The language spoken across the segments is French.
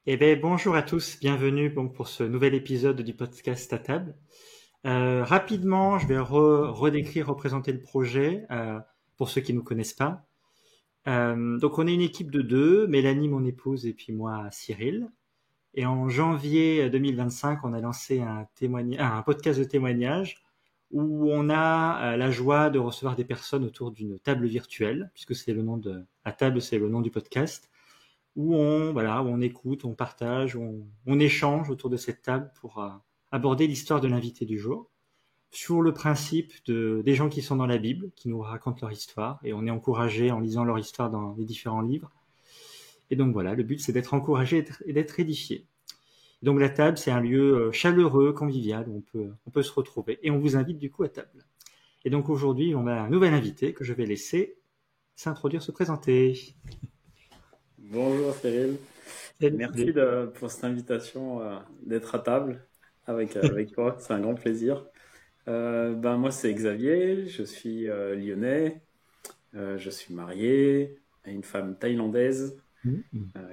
Eh bien, bonjour à tous, bienvenue donc, pour ce nouvel épisode du podcast à table. Rapidement, je vais redécrire, représenter le projet pour ceux qui ne nous connaissent pas. Donc, on est une équipe de deux, Mélanie, mon épouse, et puis moi, Cyril. Et en janvier 2025, on a lancé un podcast de témoignage où on a la joie de recevoir des personnes autour d'une table virtuelle, puisque c'est le nom de la table, c'est le nom du podcast où on écoute, on partage, on échange autour de cette table pour aborder l'histoire de l'invité du jour, sur le principe des gens qui sont dans la Bible, qui nous racontent leur histoire, et on est encouragé en lisant leur histoire dans les différents livres. Et donc voilà, le but c'est d'être encouragé et d'être édifié. Donc la table, c'est un lieu chaleureux, convivial, où on peut se retrouver, et on vous invite du coup à table. Et donc aujourd'hui, on a un nouvel invité que je vais laisser s'introduire, se présenter. Bonjour Cyril, merci Salut. pour cette invitation d'être à table avec toi, c'est un grand plaisir. Moi c'est Xavier, je suis lyonnais, je suis marié à une femme thaïlandaise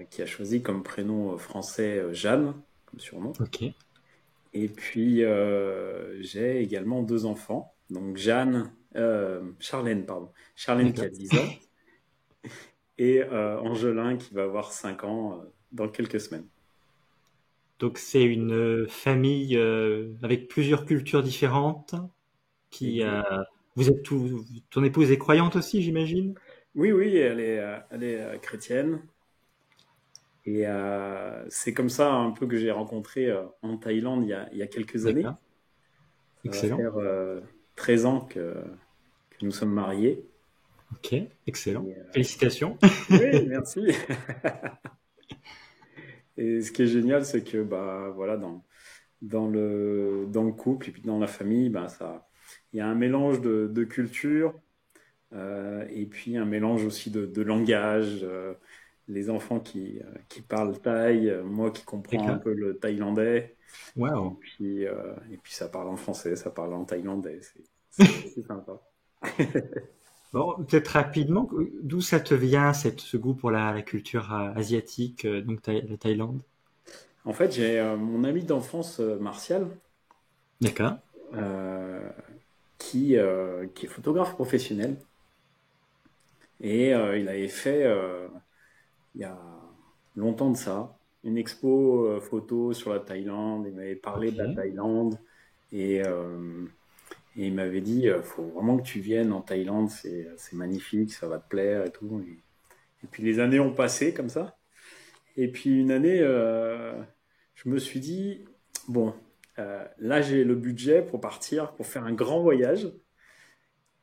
qui a choisi comme prénom français Jeanne, comme surnom. Ok. Et puis j'ai également deux enfants, donc Charlène, pardon, Charlène qui D'accord. a 10 ans et Angelin qui va avoir 5 ans dans quelques semaines. Donc c'est une famille avec plusieurs cultures différentes qui vous êtes ton épouse est croyante aussi, j'imagine? Oui, oui, elle est chrétienne. Et c'est comme ça un peu que j'ai rencontré en Thaïlande il y a quelques années. D'accord. Ça va Excellent. faire 13 ans que nous sommes mariés. Ok, excellent. Et, Félicitations. oui, merci. Et ce qui est génial, c'est que bah, voilà, dans le couple et puis dans la famille, bah, il y a un mélange de cultures et puis un mélange aussi de langage. Les enfants qui parlent thaï, moi qui comprends un D'accord. peu le thaïlandais, Wow. et puis ça parle en français, ça parle en thaïlandais, c'est sympa. Bon, peut-être rapidement, d'où ça te vient ce goût pour la culture asiatique, donc la Thaïlande? En fait, j'ai mon ami d'enfance, Martial, D'accord. euh, qui est photographe professionnel, et il avait fait, il y a longtemps de ça, une expo photo sur la Thaïlande, il m'avait parlé de la Ok. Thaïlande, et, et il m'avait dit, faut vraiment que tu viennes en Thaïlande, c'est magnifique, ça va te plaire et tout. Et puis les années ont passé comme ça. Et puis une année, je me suis dit, bon, là j'ai le budget pour partir, pour faire un grand voyage.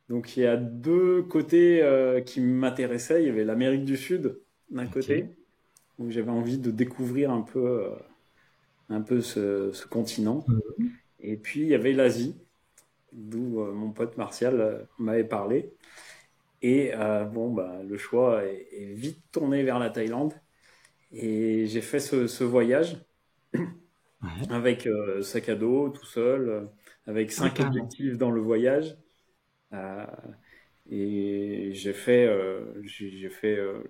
Donc il y a deux côtés qui m'intéressaient. Il y avait l'Amérique du Sud d'un Ok. côté, où j'avais envie de découvrir un peu ce continent. Mhm. Et puis il y avait l'Asie, d'où mon pote Martial m'avait parlé. Et bon, bah, le choix est vite tourné vers la Thaïlande. Et j'ai fait ce voyage Ouais. avec sac à dos, tout seul, avec Ah oui, 5 carrément. objectifs dans le voyage. Euh, et j'ai fait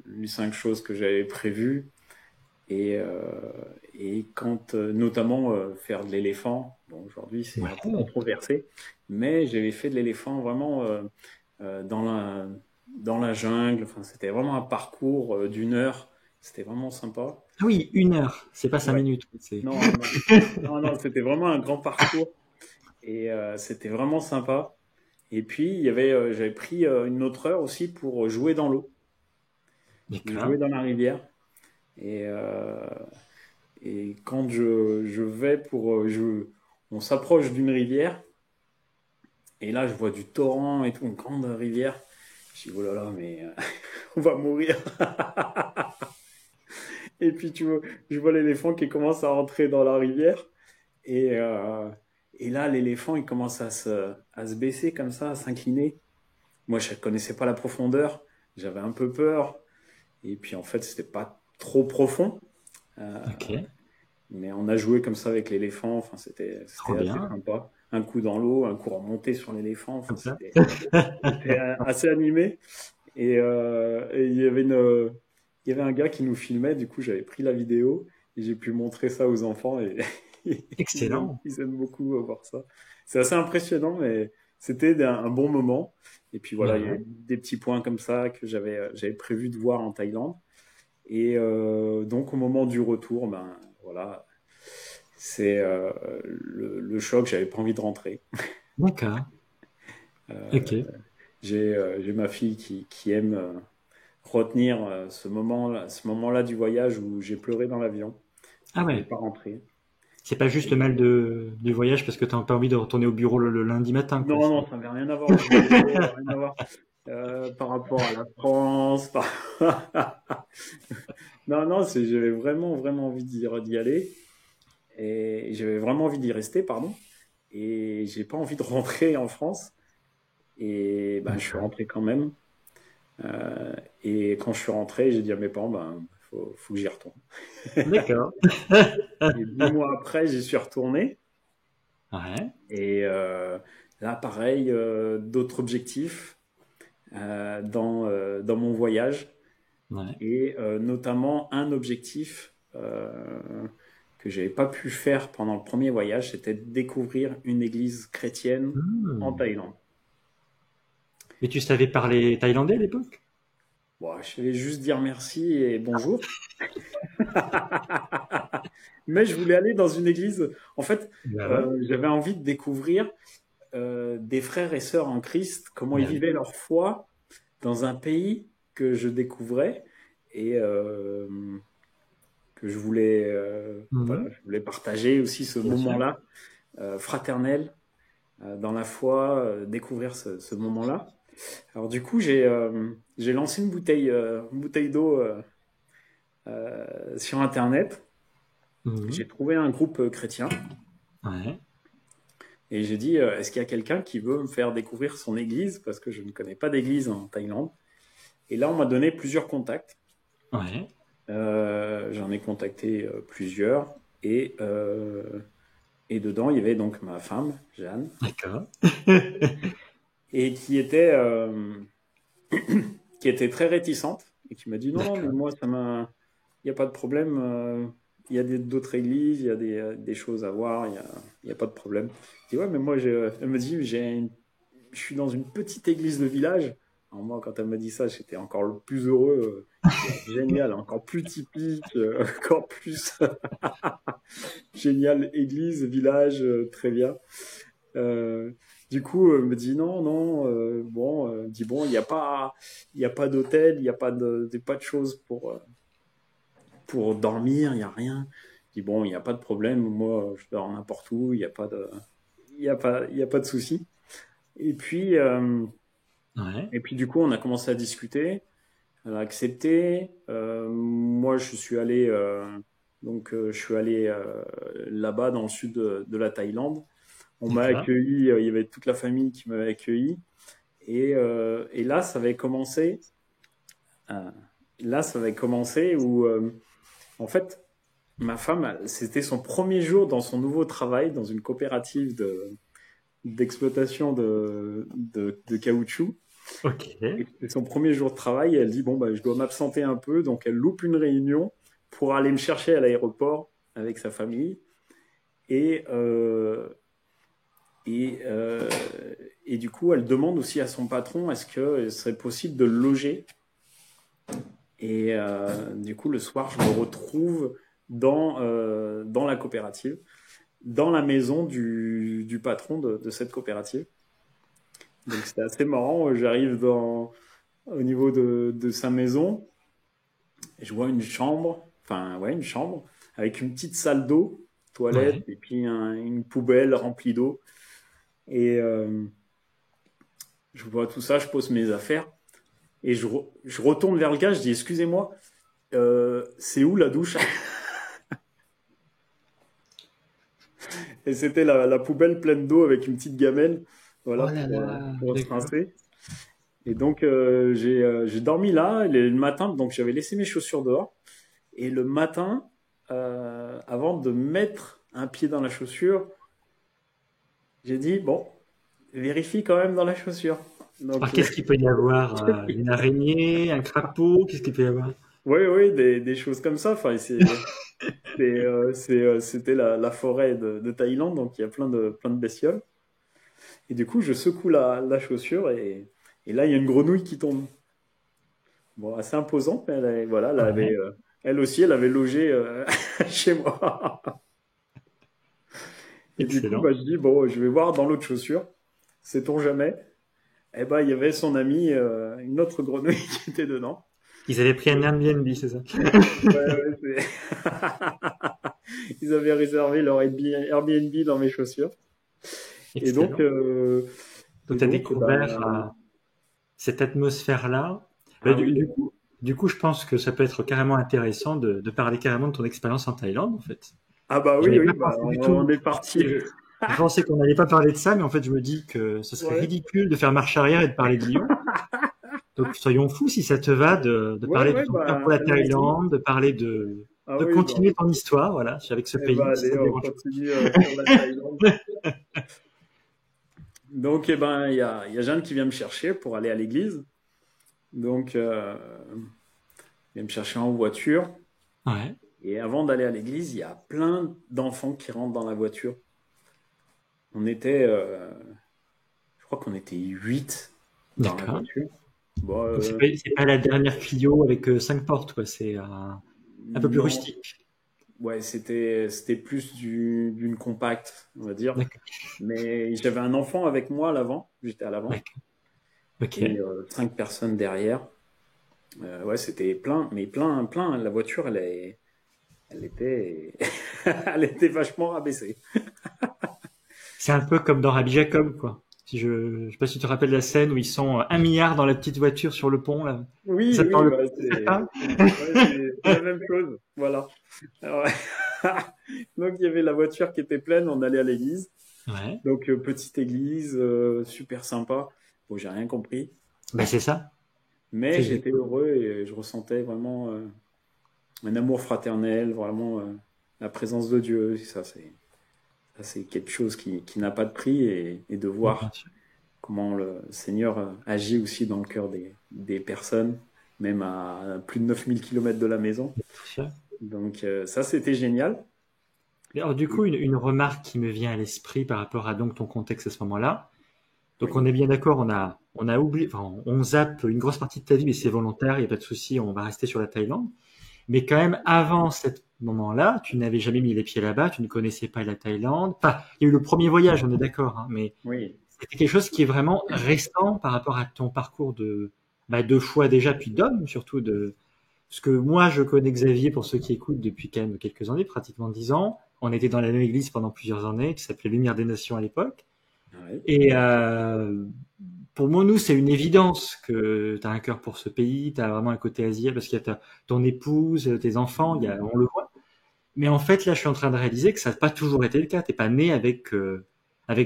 les 5 choses que j'avais prévues. Et, euh, et quand, notamment, faire de l'éléphant. Bon, aujourd'hui, c'est un peu Ouais. controversé, mais j'avais fait de l'éléphant vraiment dans dans la jungle. Enfin, c'était vraiment un parcours d'1 heure. C'était vraiment sympa. Ah oui, 1 heure. C'est pas cinq Ouais. minutes. C'est. Non, non, non, non, c'était vraiment un grand parcours et c'était vraiment sympa. Et puis, j'avais pris une autre heure aussi pour jouer dans l'eau, jouer D'accord. dans la rivière. Et, quand je vais on s'approche d'une rivière et là, je vois du torrent et tout, une grande rivière. Je dis, oh là là, mais on va mourir. Et puis, je vois l'éléphant qui commence à rentrer dans la rivière. Et, euh, et là, l'éléphant, il commence à se baisser comme ça, à s'incliner. Moi, je ne connaissais pas la profondeur. J'avais un peu peur. Et puis, en fait, c'était pas trop profond. Euh, Ok. mais on a joué comme ça avec l'éléphant. Enfin, Trop c'était assez bien. sympa. Un coup dans l'eau, un coup remonté sur l'éléphant. Enfin, Comme ça. c'était assez animé. Et il y avait un gars qui nous filmait. Du coup, j'avais pris la vidéo. et j'ai pu montrer ça aux enfants et Excellent. ils aiment beaucoup voir ça. C'est assez impressionnant, mais c'était un bon moment. Et puis voilà, il y a Ouais. des petits points comme ça que j'avais prévu de voir en Thaïlande. Et donc au moment du retour, ben voilà, c'est le choc. J'avais pas envie de rentrer. D'accord. Euh, Ok. j'ai ma fille qui aime retenir ce moment-là du voyage où j'ai pleuré dans l'avion. Ah Je voulais ouais. pas rentrer. C'est pas juste le Et mal du voyage parce que t'as pas envie de retourner au bureau le lundi matin, quoi. non, non, ça n'avait rien à voir. Le boulot, rien à voir. Par rapport à la France. Non, non, j'avais vraiment, vraiment envie d'y aller. Et j'avais vraiment envie d'y rester, pardon. Et j'ai pas envie de rentrer en France. Et ben, je suis D'accord. rentré quand même. Euh, et quand je suis rentré, j'ai dit à mes parents, ben, faut que j'y retourne. D'accord. Et 10 mois après, j'y suis retourné. Ouais. Et là, pareil, d'autres objectifs dans mon voyage. Ouais. Et notamment un objectif que j'avais pas pu faire pendant le premier voyage, c'était de découvrir une église chrétienne en Hmm. Thaïlande. Mais tu savais parler thaïlandais à l'époque? Bon, je vais juste dire merci et bonjour. Mais je voulais aller dans une église. En fait, Ben ouais. j'avais envie de découvrir des frères et sœurs en Christ, comment ils Ben oui. vivaient leur foi dans un pays que je découvrais et que voilà, Mhm. je voulais partager aussi ce Bien sûr. moment-là fraternel dans la foi, découvrir ce moment-là. Alors du coup, j'ai lancé une bouteille d'eau sur Internet. Mhm. J'ai trouvé un groupe chrétien Ouais. et j'ai dit, est-ce qu'il y a quelqu'un qui veut me faire découvrir son église parce que je ne connais pas d'église en Thaïlande. Et là, on m'a donné plusieurs contacts. Ouais. J'en ai contacté plusieurs et dedans, il y avait donc ma femme, Jeanne, D'accord. et qui était très réticente et qui m'a dit non, non, mais D'accord. moi, il n'y a pas de problème. Il y a d'autres églises, il y a des choses à voir, il y a pas de problème. Je dis ouais, mais moi, elle me dit, je suis dans une petite église de village. Alors moi, quand elle m'a dit ça, j'étais encore le plus heureux. Je dis, ah, génial, encore plus typique, encore plus génial, église, village, très bien. Euh, du coup, me dit non, non, bon, dit bon, il y a pas d'hôtel, il y a pas de choses pour dormir, il y a rien. Je dis bon, il y a pas de problème, moi, je dors n'importe où, il y a pas de souci. Et puis, euh, Ouais. et puis du coup, on a commencé à discuter. Elle a accepté. Moi, je suis allé là-bas dans le sud de la Thaïlande. On m'a D'accord. accueilli, il y avait toute la famille qui m'avait accueilli. Et là, ça avait commencé. euh, Là, ça avait commencé où, en fait, ma femme, c'était son premier jour dans son nouveau travail dans une coopérative d'exploitation de caoutchouc. Ok. Et c'était son premier jour de travail. Et elle dit bon, bah, je dois m'absenter un peu. Donc, elle loupe une réunion pour aller me chercher à l'aéroport avec sa famille. Et, euh, Et, euh, et du coup, elle demande aussi à son patron est-ce que ce serait possible de le loger. Et du coup, le soir, je me retrouve dans la coopérative, dans la maison du patron de cette coopérative. Donc c'était assez marrant. J'arrive au niveau de sa maison et je vois une chambre, enfin ouais, une chambre avec une petite salle d'eau, toilette Ouais. et puis une poubelle remplie d'eau. Et je vois tout ça, je pose mes affaires. Et je retourne vers le gars, je dis excusez-moi, c'est où la douche? Et c'était la poubelle pleine d'eau avec une petite gamelle, voilà, Oh là là. pour se D'accord. rincer. Et donc j'ai dormi là, le matin, donc j'avais laissé mes chaussures dehors. Et le matin, avant de mettre un pied dans la chaussure, j'ai dit bon, vérifie quand même dans la chaussure. Alors, Donc qu'est-ce qu'il peut y avoir? Une araignée, un crapaud? Qu'est-ce qu'il peut y avoir? oui, oui, des choses comme ça. Enfin, c'est c'était la forêt de Thaïlande, donc il y a plein de bestioles. Et du coup, je secoue la chaussure et là, il y a une grenouille qui tombe. Bon, assez imposante, mais voilà, Ouais, elle aussi, elle avait logé chez moi. Et du coup, excellent. je dis, bon, je vais voir dans l'autre chaussure, sait-on jamais. Eh ben, il y avait son ami, une autre grenouille qui était dedans. Ils avaient pris un Airbnb, c'est ça? Ouais, ouais, Ils avaient réservé leur Airbnb dans mes chaussures. Et donc, Excellent. Donc, tu as découvert cette atmosphère-là. Bah, ah oui, du coup, je pense que ça peut être carrément intéressant de parler carrément de ton expérience en Thaïlande, en fait. ah bah oui, J'avais oui, pas bah, pensé du on tout. est parti. Je pensais qu'on n'allait pas parler de ça, mais en fait, je me dis que ce serait Ouais, ridicule de faire marche arrière et de parler de Lyon. Donc, soyons fous si ça te va de ouais, parler de ouais, ton cœur pour bah, la allons-y. Thaïlande, de parler Ah de oui, bah, continuer ton histoire, voilà, avec ce eh ben, pays, si allez, ça te on dérange continue sur la Thaïlande. Donc, eh ben, il y a Jeanne qui vient me chercher pour aller à l'église. Donc, il vient me chercher en voiture. pas. Ouais, Et avant d'aller à l'église, il y a plein d'enfants qui rentrent dans la voiture. On était, je crois qu'on était 8 dans la d'accord. voiture. Bon, Donc, c'est pas la dernière Clio avec 5 portes, quoi. C'est un peu plus non, rustique. ouais, c'était plus d'une compacte, on va dire. D'accord, Mais j'avais un enfant avec moi à l'avant, j'étais à l'avant, d'accord. Ok. et 5 personnes derrière. Ouais, c'était plein, mais plein, plein. La voiture, elle était, elle était vachement rabaissée. C'est un peu comme dans Rabbi Jacob, quoi. Si je sais pas si tu te rappelles la scène où ils sont 1 milliard dans la petite voiture sur le pont, là. Oui, Ça oui, le bah, c'est ça? ouais, c'est la même chose. Voilà. Alors, donc, il y avait la voiture qui était pleine, on allait à l'église. Ouais. Donc, petite église, super sympa. Bon, j'ai rien compris, Ben, c'est ça. mais C'est j'étais heureux et je ressentais vraiment un amour fraternel, vraiment la présence de Dieu. Ça, c'est quelque chose qui n'a pas de prix et de bien voir sûr. comment le Seigneur agit aussi dans le cœur des personnes, même à plus de 9000 kilomètres de la maison. Bien sûr. Donc, ça, c'était génial. Mais alors, du Et coup, une remarque qui me vient à l'esprit par rapport à donc ton contexte à ce moment-là. Donc, on oui, est bien d'accord, on a oublié, enfin, on zappe une grosse partie de ta vie, mais c'est volontaire, il n'y a pas de souci, on va rester sur la Thaïlande. Mais quand même, avant ce moment-là, tu n'avais jamais mis les pieds là-bas, tu ne connaissais pas la Thaïlande. Enfin, il y a eu le premier voyage, on est d'accord, hein, mais oui. c'était quelque chose qui est vraiment récent par rapport à ton parcours de foi déjà, puis d'homme, surtout de, parce que moi, je connais Xavier, pour ceux qui écoutent, depuis quand même quelques années, pratiquement 10 ans. On était dans la même église pendant plusieurs années, qui s'appelait Lumière des Nations à l'époque. Ouais. Et pour moi, nous, c'est une évidence que tu as un cœur pour ce pays, tu as vraiment un côté asiatique, parce qu'il y a ton épouse, tes enfants, on le voit. Mais en fait, là, je suis en train de réaliser que ça n'a pas toujours été le cas. T'es pas né avec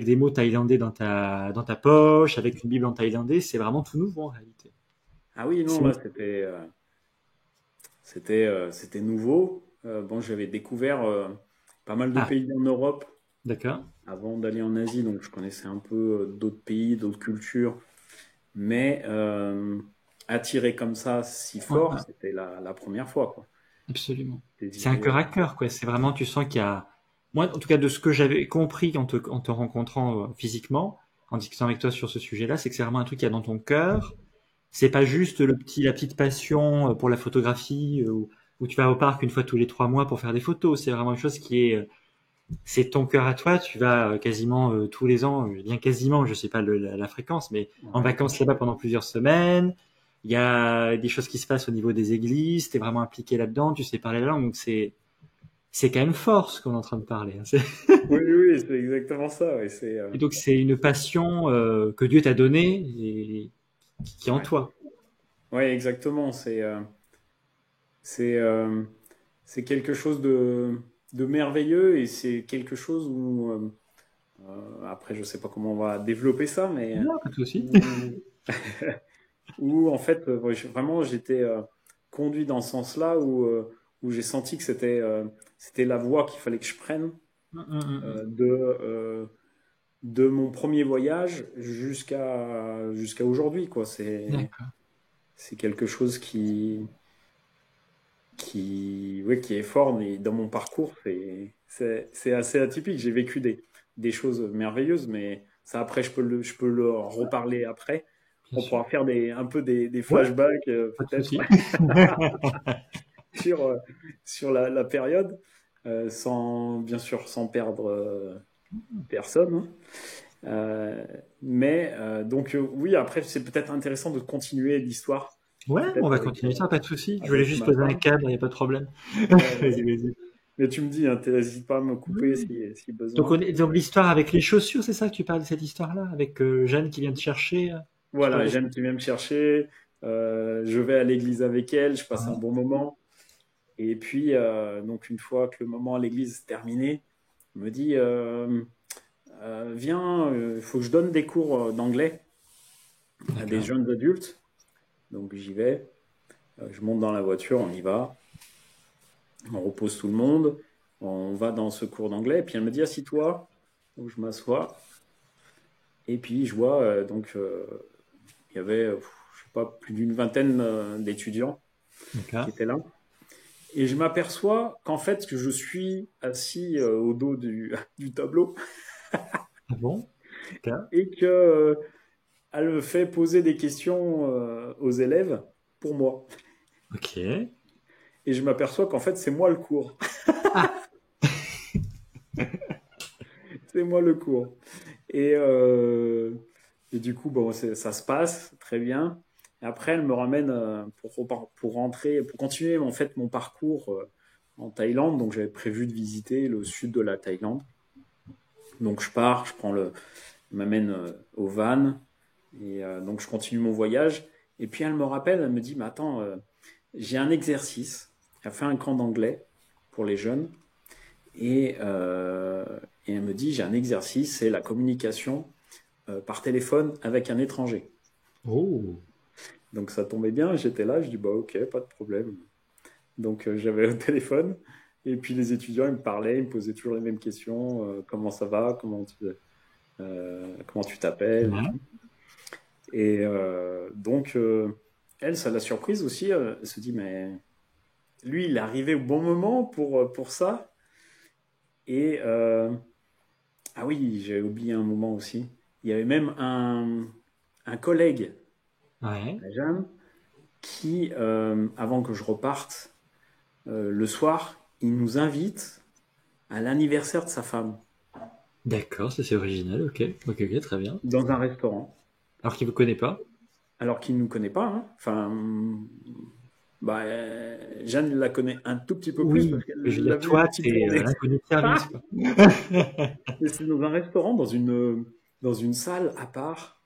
des mots thaïlandais dans ta poche, avec une Bible en thaïlandais. C'est vraiment tout nouveau en réalité. Ah oui, non, C'est là, c'était nouveau. Bon, j'avais découvert pas mal de ah, pays en Europe d'accord. avant d'aller en Asie, donc je connaissais un peu d'autres pays, d'autres cultures. Mais attiré comme ça, si Ouais, fort, ouais, c'était la première fois, quoi. absolument. C'est un Désiré. cœur à cœur, quoi. C'est vraiment, tu sens qu'il y a, moi, en tout cas, de ce que j'avais compris en te rencontrant physiquement, en discutant avec toi sur ce sujet-là, c'est que c'est vraiment un truc qu'il y a dans ton cœur. C'est pas juste la petite passion pour la photographie où tu vas au parc une fois tous les 3 mois pour faire des photos. C'est vraiment une chose c'est ton cœur à toi. Tu vas quasiment tous les ans, bien quasiment, je sais pas la fréquence, mais en Ouais. vacances là-bas pendant plusieurs semaines. Il y a des choses qui se passent au niveau des églises. T'es vraiment impliqué là-dedans. Tu sais parler la langue, donc c'est quand même fort ce qu'on est en train de parler, hein. Oui, oui, oui, c'est exactement ça. Ouais, Et donc c'est une passion que Dieu t'a donnée et qui est en ouais. toi. Ouais, exactement. C'est, euh, c'est quelque chose de merveilleux et c'est quelque chose où, après, je sais pas comment on va développer ça, mais Non, pas de souci. où, où, en fait, ouais, vraiment, j'étais conduit dans ce sens-là où j'ai senti que c'était la voie qu'il fallait que je prenne euh, de, euh, de mon premier voyage jusqu'à aujourd'hui, quoi. C'est D'accord. c'est quelque chose ouais, qui est fort, mais dans mon parcours, c'est assez atypique. J'ai vécu des choses merveilleuses, mais ça, après, je peux le reparler après. Bien On sûr. pourra faire un peu des Ouais, flashbacks, pas de peut-être, souci. sur, euh, sur la période, bien sûr, sans perdre personne, hein. Euh, donc, oui, après, c'est peut-être intéressant de continuer l'histoire, Ouais, on peut-être va continuer ça, pas de souci. Je voulais avec juste ma poser un femme. cadre, il n'y a pas de problème. Ouais, Vas-y, vas-y. vas-y. Mais tu me dis, hein, n'hésite pas à me Oui, couper oui. si Donc, besoin. donc l'histoire avec les chaussures, c'est ça que tu parles de cette histoire-là, avec Jeanne qui vient te chercher. Tu parles Voilà, de ça? Jeanne qui vient me chercher, je vais à l'église avec elle, je passe un Ouais, bon moment. Et puis, donc une fois que le moment à l'église est terminé, elle me dit, viens, il faut que je donne des cours d'anglais à des d'accord. jeunes adultes. Donc j'y vais, je monte dans la voiture, on y va, on repose tout le monde, on va dans ce cours d'anglais. Et puis elle me dit, assis-toi. Donc je m'assois. Et puis je vois, il y avait, je sais pas, plus d'une vingtaine d'étudiants qui D'accord. étaient là. Et je m'aperçois qu'en fait, que je suis assis au dos du tableau Ah bon? D'accord. et que elle me fait poser des questions aux élèves pour moi. Ok. Et je m'aperçois qu'en fait, c'est moi le cours. Ah, C'est moi le cours. Et du coup, bon, ça se passe très bien. Et après, elle me ramène pour rentrer, pour continuer en fait mon parcours en Thaïlande. Donc, j'avais prévu de visiter le sud de la Thaïlande. Donc, je pars, elle m'amène au van. Et donc, je continue mon voyage. Et puis, elle me rappelle, elle me dit, mais attends, j'ai un exercice. Elle a fait un camp d'anglais pour les jeunes. Et, euh, et elle me dit, j'ai un exercice, c'est la communication par téléphone avec un étranger. oh, Donc ça tombait bien, j'étais là, je dis, bah ok, pas de problème. Donc j'avais le téléphone. Et puis les étudiants, ils me parlaient, ils me posaient toujours les mêmes questions. Comment ça va? Comment tu t'appelles et ouais. tout. Et donc, elle, ça l'a surprise aussi. Elle se dit, mais lui, il est arrivé au bon moment pour ça. Et ah oui, j'ai oublié un moment aussi. Il y avait même un collègue Ouais. à Jeanne qui, avant que je reparte, le soir, il nous invite à l'anniversaire de sa femme D'accord, ça c'est original, ok. Ok, ok, très bien. dans un restaurant, Alors qu'il ne vous connaît pas? alors qu'il ne nous connaît pas, hein. Enfin, bah, Jeanne la connaît un tout petit peu plus Oui, parce qu'elle je veux l'a dire, vu un toi, petit peu t'es en est. l'inconnu de service, quoi. Et c'est dans un restaurant, dans une salle à part.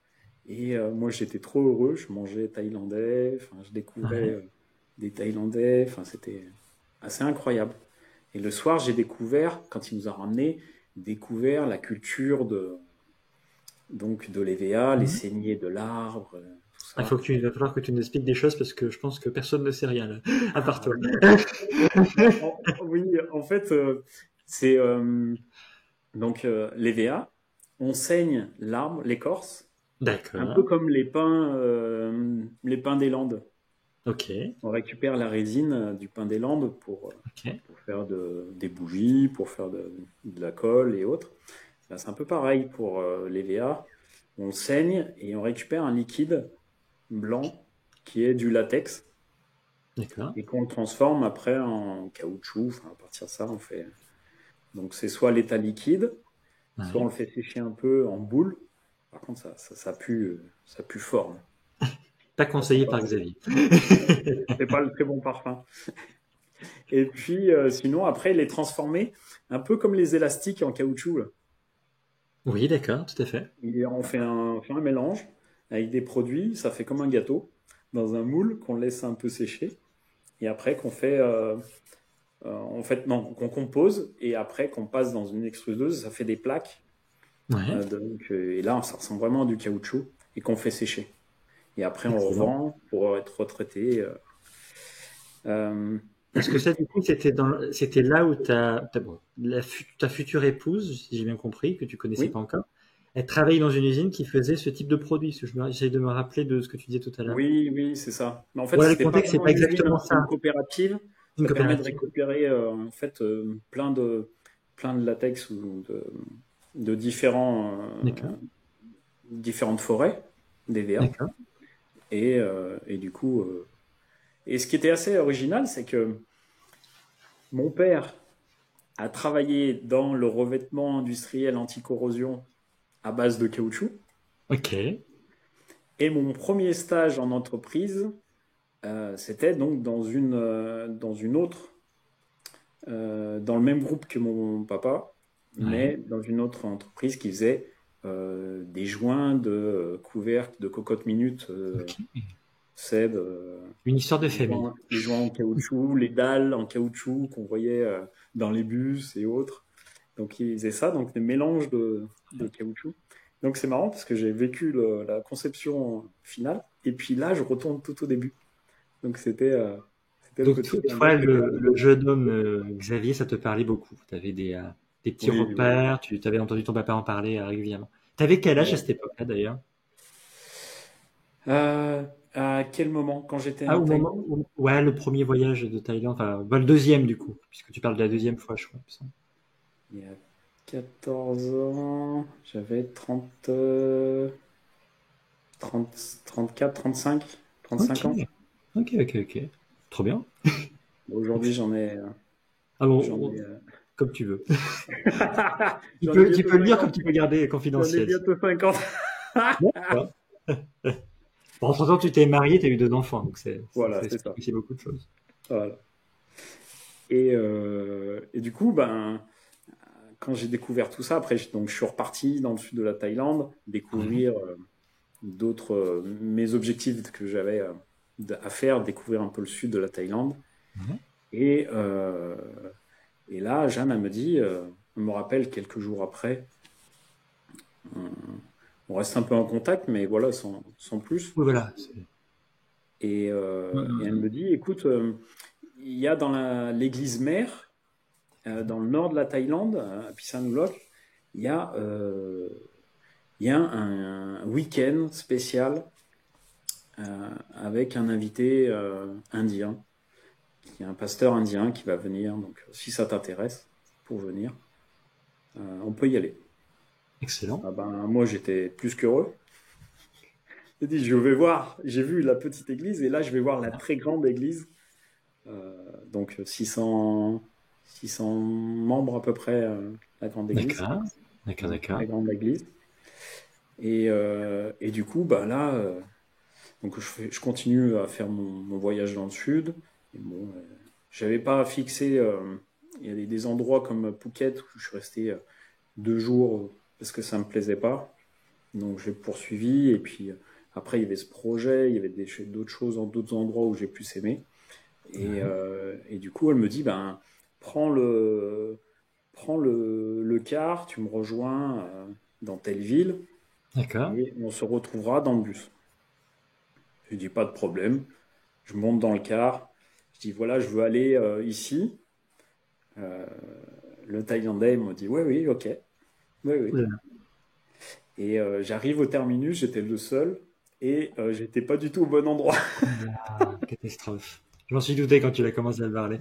Et moi, j'étais trop heureux. Je mangeais thaïlandais. Enfin, je découvrais Ouais. des Thaïlandais. Enfin, c'était assez incroyable. Et le soir, j'ai découvert, quand il nous a ramenés, découvert la culture donc de l'EVA, les Mhm. saignées de l'arbre, tout Il ça. il va falloir que tu nous expliques des choses parce que je pense que personne ne sait rien là, à part Ah toi. oui. Oui, en fait, c'est donc l'EVA. On saigne l'arbre, l'écorce, un peu D'accord. comme les pins des Landes. Ok. On récupère la résine du pin des Landes Ok. pour faire des bougies, pour faire de la colle et autres. Ben, c'est un peu pareil pour l'EVA. On saigne et on récupère un liquide blanc qui est du latex D'accord. et qu'on le transforme après en caoutchouc. Enfin, à partir de ça, on fait. Donc c'est soit l'état liquide, soit on Ouais. le fait sécher un peu en boule. Par contre, ça pue fort, hein. Pas Ça sent conseillé pas par bon. Xavier. C'est pas le très bon parfum. Et puis, sinon, après, il est transformé un peu comme les élastiques en caoutchouc, là. Oui, d'accord, tout à fait. On fait un mélange avec des produits, ça fait comme un gâteau, dans un moule qu'on laisse un peu sécher. Et après, qu'on fait, en fait, non, qu'on compose. Et après, qu'on passe dans une extrudeuse, ça fait des plaques. Ouais. Et là, ça ressemble vraiment à du caoutchouc. Et qu'on fait sécher. Et après, on Excellent. revend pour être retraité. Euh, Est-ce que ça, du coup, c'était là où bon, ta future épouse, si j'ai bien compris, que tu connaissais oui, pas encore, elle travaillait dans une usine qui faisait ce type de produit. Parce que j'essaie de me rappeler de ce que tu disais tout à l'heure. oui, oui, c'est ça. Mais en fait, Voilà, le c'était pas contexte, c'est vraiment pas une usine, hein, exactement c'était une ça. coopérative. Une Ça permet de coopérative. récupérer en fait plein de latex ou de D'accord. différentes forêts, des verges. D'accord. Et du coup, et ce qui était assez original, c'est que mon père a travaillé dans le revêtement industriel anti-corrosion à base de caoutchouc. Ok. Et mon premier stage en entreprise, c'était donc dans une autre, dans le même groupe que mon papa, Ouais. mais dans une autre entreprise qui faisait des joints de couvercles, de cocottes minutes, Ok. c'est Une histoire de famille. les joints en caoutchouc, les dalles en caoutchouc qu'on voyait dans les bus et autres. Donc ils faisaient ça, donc des mélanges de caoutchouc. Donc c'est marrant parce que j'ai vécu la conception finale, et puis là je retourne tout au début. Donc c'était le Donc, côté un peu toi, préparé. le jeune homme Xavier, ça te parlait beaucoup. Tu avais des petits Oui, oui. repères, tu avais entendu ton papa en parler régulièrement. Tu avais quel âge à Ouais. cette époque-là, d'ailleurs? À quel moment? Quand j'étais Ah, en au moment Thaïlande? où... Ouais, le premier voyage de Thaïlande, enfin, bah, le deuxième, du coup, puisque tu parles de la deuxième fois, je crois. Il me semble. Il y a 14 ans, j'avais 34, 35 Ok, ans. ok, ok, ok. Trop bien. Aujourd'hui, Excellent. Ah j'en bon, ai, comme tu veux. j'en ai Tu bientôt peux le dire comme 50. tu peux garder J'en ai confidentiel. bientôt 50. D'accord. Bon, entre-temps, tu t'es marié, tu as eu deux enfants, donc Voilà, ça c'est explique ça. aussi beaucoup de choses. Voilà. Et du coup, ben, quand j'ai découvert tout ça, après, donc, je suis reparti dans le sud de la Thaïlande, Ouais. découvrir d'autres, mes objectifs que j'avais à faire, découvrir un peu le sud de la Thaïlande. Ouais. Et, euh, et là, Jeanne, elle me dit, elle me rappelle quelques jours après, on, on reste un peu en contact, mais voilà, sans plus. Oui, voilà. Et elle me dit, écoute, il y a dans l'église mère, dans le nord de la Thaïlande, à Phitsanulok, il y a, euh, il y a un week-end spécial avec un invité indien, qui est un pasteur indien qui va venir. Donc, si ça t'intéresse, pour venir, on peut y aller. Excellent. Ah ben, moi, j'étais plus qu'heureux. J'ai dit, je vais voir. J'ai vu la petite église et là, je vais voir la très grande église. Donc, 600 membres à peu près, la grande église. D'accord. D'accord, Une d'accord. très grande église. Et du coup, bah là, donc je continue à faire mon voyage dans le sud. Et bon, j'avais pas fixé. Il y a des endroits comme Phuket où je suis resté 2 jours parce que ça me plaisait pas. Donc j'ai poursuivi. Et puis après, il y avait ce projet, il y avait d'autres choses dans d'autres endroits où j'ai plus aimé. Et du coup, elle me dit, ben, prends le, prends le car, tu me rejoins dans telle ville D'accord. et on se retrouvera dans le bus. Je dis pas de problème. Je monte dans le car. Je dis voilà, je veux aller ici. Euh, le Thaïlandais me dit oui, oui, ok. Oui, oui. Oula, Et j'arrive au terminus, j'étais le seul et j'étais pas du tout au bon endroit. oula, catastrophe. Je m'en suis douté quand tu l'as commencé à me parler.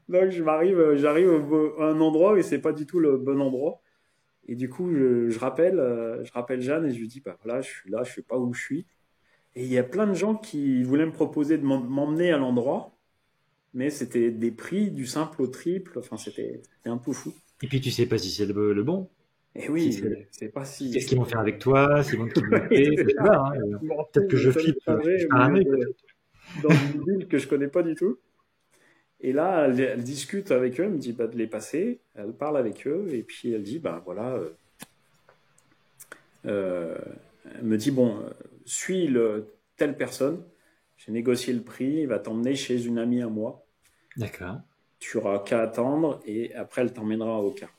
Donc j'arrive à un endroit et c'est pas du tout le bon endroit. Et du coup, je rappelle Jeanne et je lui dis bah voilà, je suis là, je sais pas où je suis. Et il y a plein de gens qui voulaient me proposer de m'emmener à l'endroit, mais c'était des prix du simple au triple. Enfin, c'était un peu fou. Et puis tu sais pas si c'est le bon, Et si oui, c'est, c'est pas si. qu'est-ce qu'ils vont faire avec toi, s'ils vont te Oui, kidnapper, enfin, c'est je sais ça. pas, hein. Je me Peut-être que retrouve je le sol flippe, je étranger suis au milieu paranoïaque peut-être. dans une ville que je connais pas du tout. Et là, elle discute avec eux, elle me dit bah, de les passer, elle parle avec eux, et puis elle dit bah voilà, euh, elle me dit bon, suis telle personne, j'ai négocié le prix, il va t'emmener chez une amie à moi, D'accord. tu auras qu'à attendre, et après elle t'emmènera au car.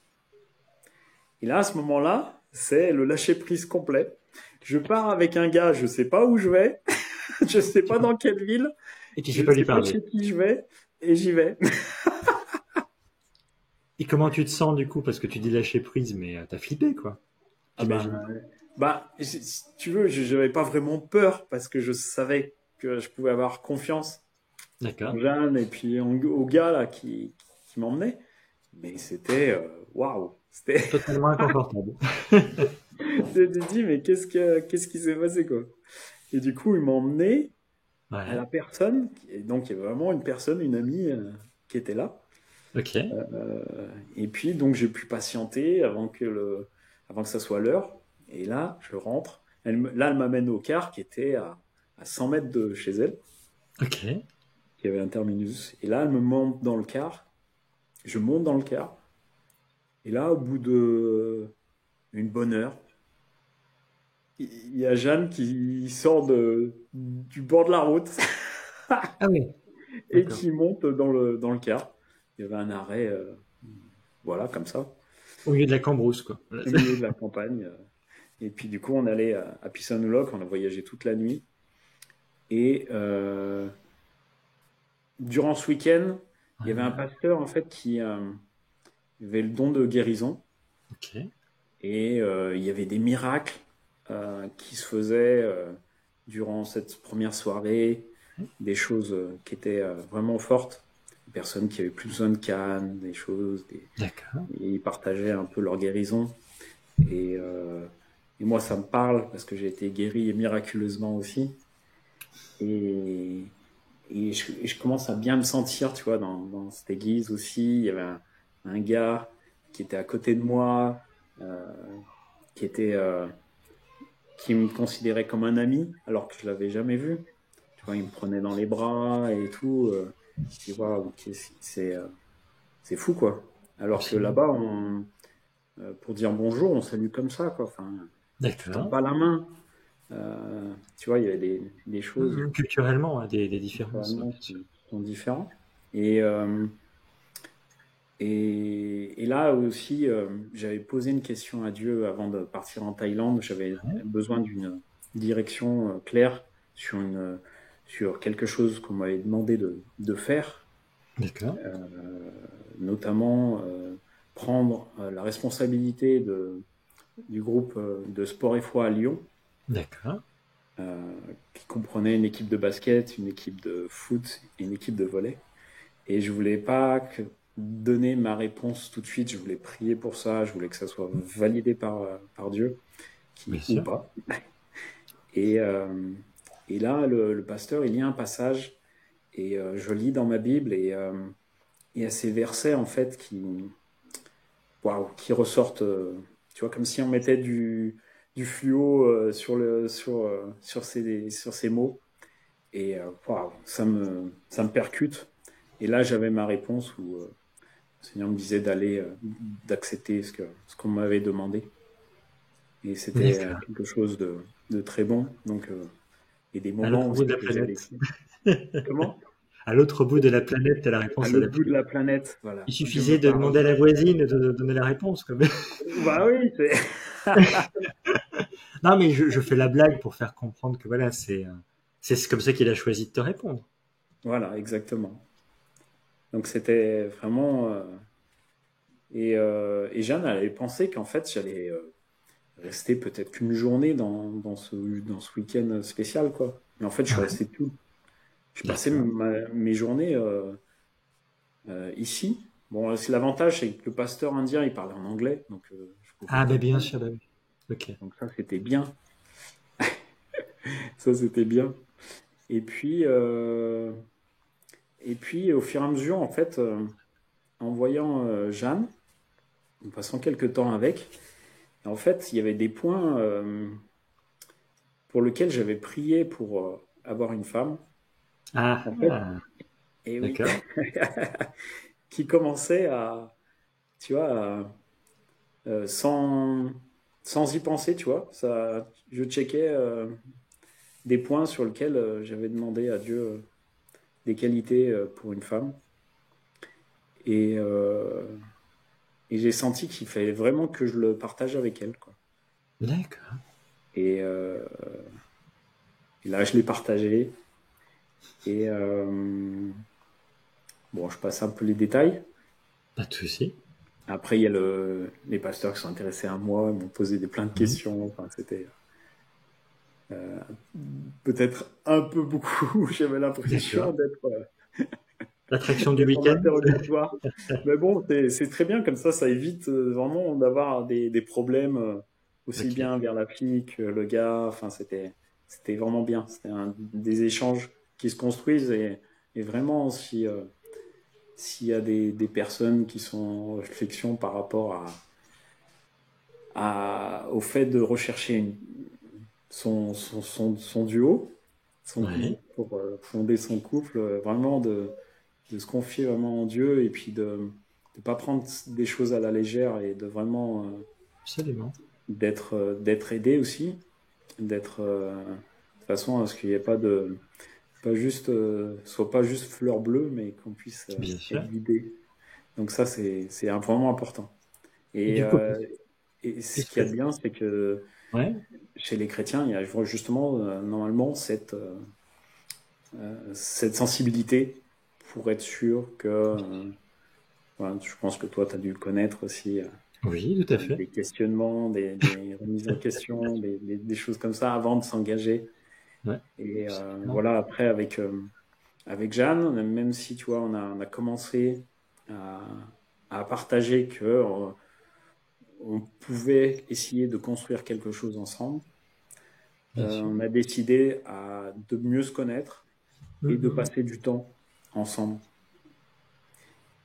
Et là, à ce moment-là, c'est le lâcher prise complet. Je pars avec un gars, je sais pas où je vais, je sais pas dans quelle ville, Et tu sais je pas lui sais pas parler. chez qui je vais, et j'y vais. Et comment tu te sens du coup? Parce que tu dis lâcher prise, mais t'as flippé quoi, Ah ben, j'imagine. si tu veux, je n'avais pas vraiment peur parce que je savais que je pouvais avoir confiance. D'accord. Jeanne et puis au gars là qui m'emmenait. Mais c'était waouh, c'était Totalement inconfortable. je me dis mais qu'est-ce qui s'est passé quoi. Et du coup, il m'a emmené à Ouais. la personne et donc il y avait vraiment une personne, une amie qui était là. Ok. Et puis donc j'ai pu patienter avant que ça soit l'heure. Et là, je rentre. Là, elle m'amène au car qui était à 100 mètres de chez elle, Ok. qui avait un terminus. Et là, elle me monte dans le car. Je monte dans le car. Et là, au bout de une bonne heure, il y a Jeanne qui sort du bord de la route Ah oui. et D'accord. qui monte dans le car. Il y avait un arrêt, voilà, comme ça, Au milieu de la cambrousse, quoi. Voilà, au milieu de la campagne. Et puis du coup, on allait à Pissanulok, on a voyagé toute la nuit. Et durant ce week-end, il y avait un Ouais. pasteur en fait qui avait le don de guérison. Ok. Et il y avait des miracles qui se faisaient durant cette première soirée, des choses qui étaient vraiment fortes. Des personnes qui avaient plus besoin de canne, des choses, D'accord. et ils partageaient un peu leur guérison. Et, euh, et moi, ça me parle parce que j'ai été guéri miraculeusement aussi. Et, et je commence à bien me sentir, tu vois, dans cette église aussi. Il y avait un gars qui était à côté de moi, euh, qui était qui me considérait comme un ami alors que je l'avais jamais vu. Tu vois, il me prenait dans les bras et tout. Je dis waouh, c'est fou quoi. Alors que Absolument. là-bas, pour dire bonjour, on salue comme ça quoi. Enfin, tu tends D'accord. pas la main. Tu vois, il y a des choses Culturellement, hein, des différences, ouais, vraiment bien sûr. qui sont différentes. Et, euh, et là aussi, j'avais posé une question à Dieu avant de partir en Thaïlande. J'avais Ouais. besoin d'une direction claire sur quelque chose qu'on m'avait demandé de faire, D'accord. notamment prendre la responsabilité du groupe de sport et foi à Lyon, D'accord. euh, qui comprenait une équipe de basket, une équipe de foot et une équipe de volley. Et je voulais pas donner ma réponse tout de suite. Je voulais prier pour ça. Je voulais que ça soit validé par Dieu, Bien ou sûr. pas. Et, euh, et là, le pasteur, il lit un passage et je lis dans ma Bible et il y a ces versets en fait waouh, qui ressortent. Tu vois, comme si on mettait du fluo sur ces mots. Et waouh, ça me percute. Et là, j'avais ma réponse où le Seigneur me disait d'accepter ce qu'on m'avait demandé. Et c'était D'accord. quelque chose de très bon. Donc, et des À moments l'autre bout de aussi la que j'ai planète. vécu. Comment? À l'autre bout de la planète, t'as la À réponse l'autre bout de adaptée. la planète, voilà. Il Dieu suffisait me de parle. demander à la voisine de donner la réponse, quand même. Bah oui, c'est. Non, mais je fais la blague pour faire comprendre que voilà, c'est comme ça qu'il a choisi de te répondre. Voilà, exactement. Donc c'était vraiment. Et Jeanne, elle avait pensé qu'en fait, j'allais rester peut-être qu'une journée dans ce week-end spécial, quoi. Mais en fait, je suis Ouais. resté tout. Je passais D'accord. mes journées ici. Bon, c'est l'avantage, c'est que le pasteur indien, il parlait en anglais, donc je pouvais Ah, ben bien comprendre. sûr, bah oui. Ok. Donc ça, c'était bien. Ça, c'était bien. Et puis, au fur et à mesure, en fait, en voyant Jeanne, en passant quelques temps avec, en fait, il y avait des points pour lesquels j'avais prié pour avoir une femme. Ah, En fait, ah, et oui, d'accord. qui commençaient tu vois, sans y penser, tu vois. Je checkais des points sur lesquels j'avais demandé à Dieu des qualités pour une femme. Et, euh, et j'ai senti qu'il fallait vraiment que je le partage avec elle, quoi. D'accord. Et, euh, et là, je l'ai partagé. Et bon, je passe un peu les détails. Pas de souci. Après, il y a les pasteurs qui sont intéressés à moi, ils m'ont posé plein de Mhm. questions. Enfin, c'était euh, peut-être un peu beaucoup. J'avais l'impression D'accord. d'être L'attraction du d'être en week-end. interrogatoire. Mais bon, c'est très bien, comme ça évite vraiment d'avoir des problèmes aussi Ok. bien vers la fille que le gars. Enfin, c'était vraiment bien. C'était des échanges qui se construisent et vraiment, s'il y a des personnes qui sont en réflexion par rapport au fait de rechercher son duo, son couple, Ouais. pour fonder son couple, vraiment de se confier vraiment en Dieu et puis de ne pas prendre des choses à la légère et de vraiment Absolument. d'être aidé aussi, d'être de façon à ce qu'il n'y ait pas de pas juste soit pas juste fleur bleue mais qu'on puisse Bien être sûr. guidé. Donc ça c'est vraiment important. Et Et, du coup, et ce qu'est-ce qu'il y que... a de bien, c'est que Ouais. chez les chrétiens, il y a justement normalement cette sensibilité pour être sûr que voilà, je pense que toi, tu as dû le connaître aussi, Oui, tout à fait. des questionnements, des remises en question, des choses comme ça avant de s'engager. Ouais. Et Absolument. voilà, après, avec Jeanne, même si tu vois, on a commencé à, à partager que on pouvait essayer de construire quelque chose ensemble, Bien sûr. on a décidé de mieux se connaître et de Mhm. passer du temps ensemble.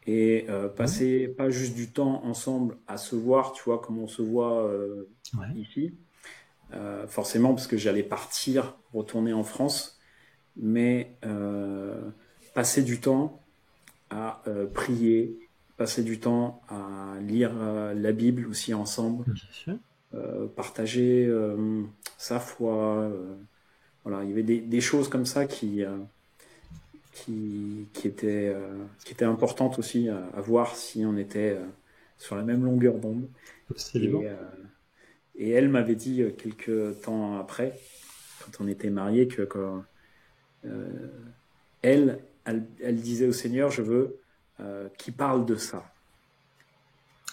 Et Ouais. passer pas juste du temps ensemble à se voir, tu vois, comme on se voit Ouais. ici, forcément parce que j'allais partir, retourner en France, mais passer du temps à prier, passer du temps à lire la Bible aussi ensemble, Bien sûr. partager sa foi. Voilà, il y avait des choses comme ça qui étaient importantes aussi à voir si on était sur la même longueur d'onde. Et, Absolument. euh, et elle m'avait dit quelques temps après, quand on était mariés, euh, elle disait au Seigneur, je veux qu'il parle de ça.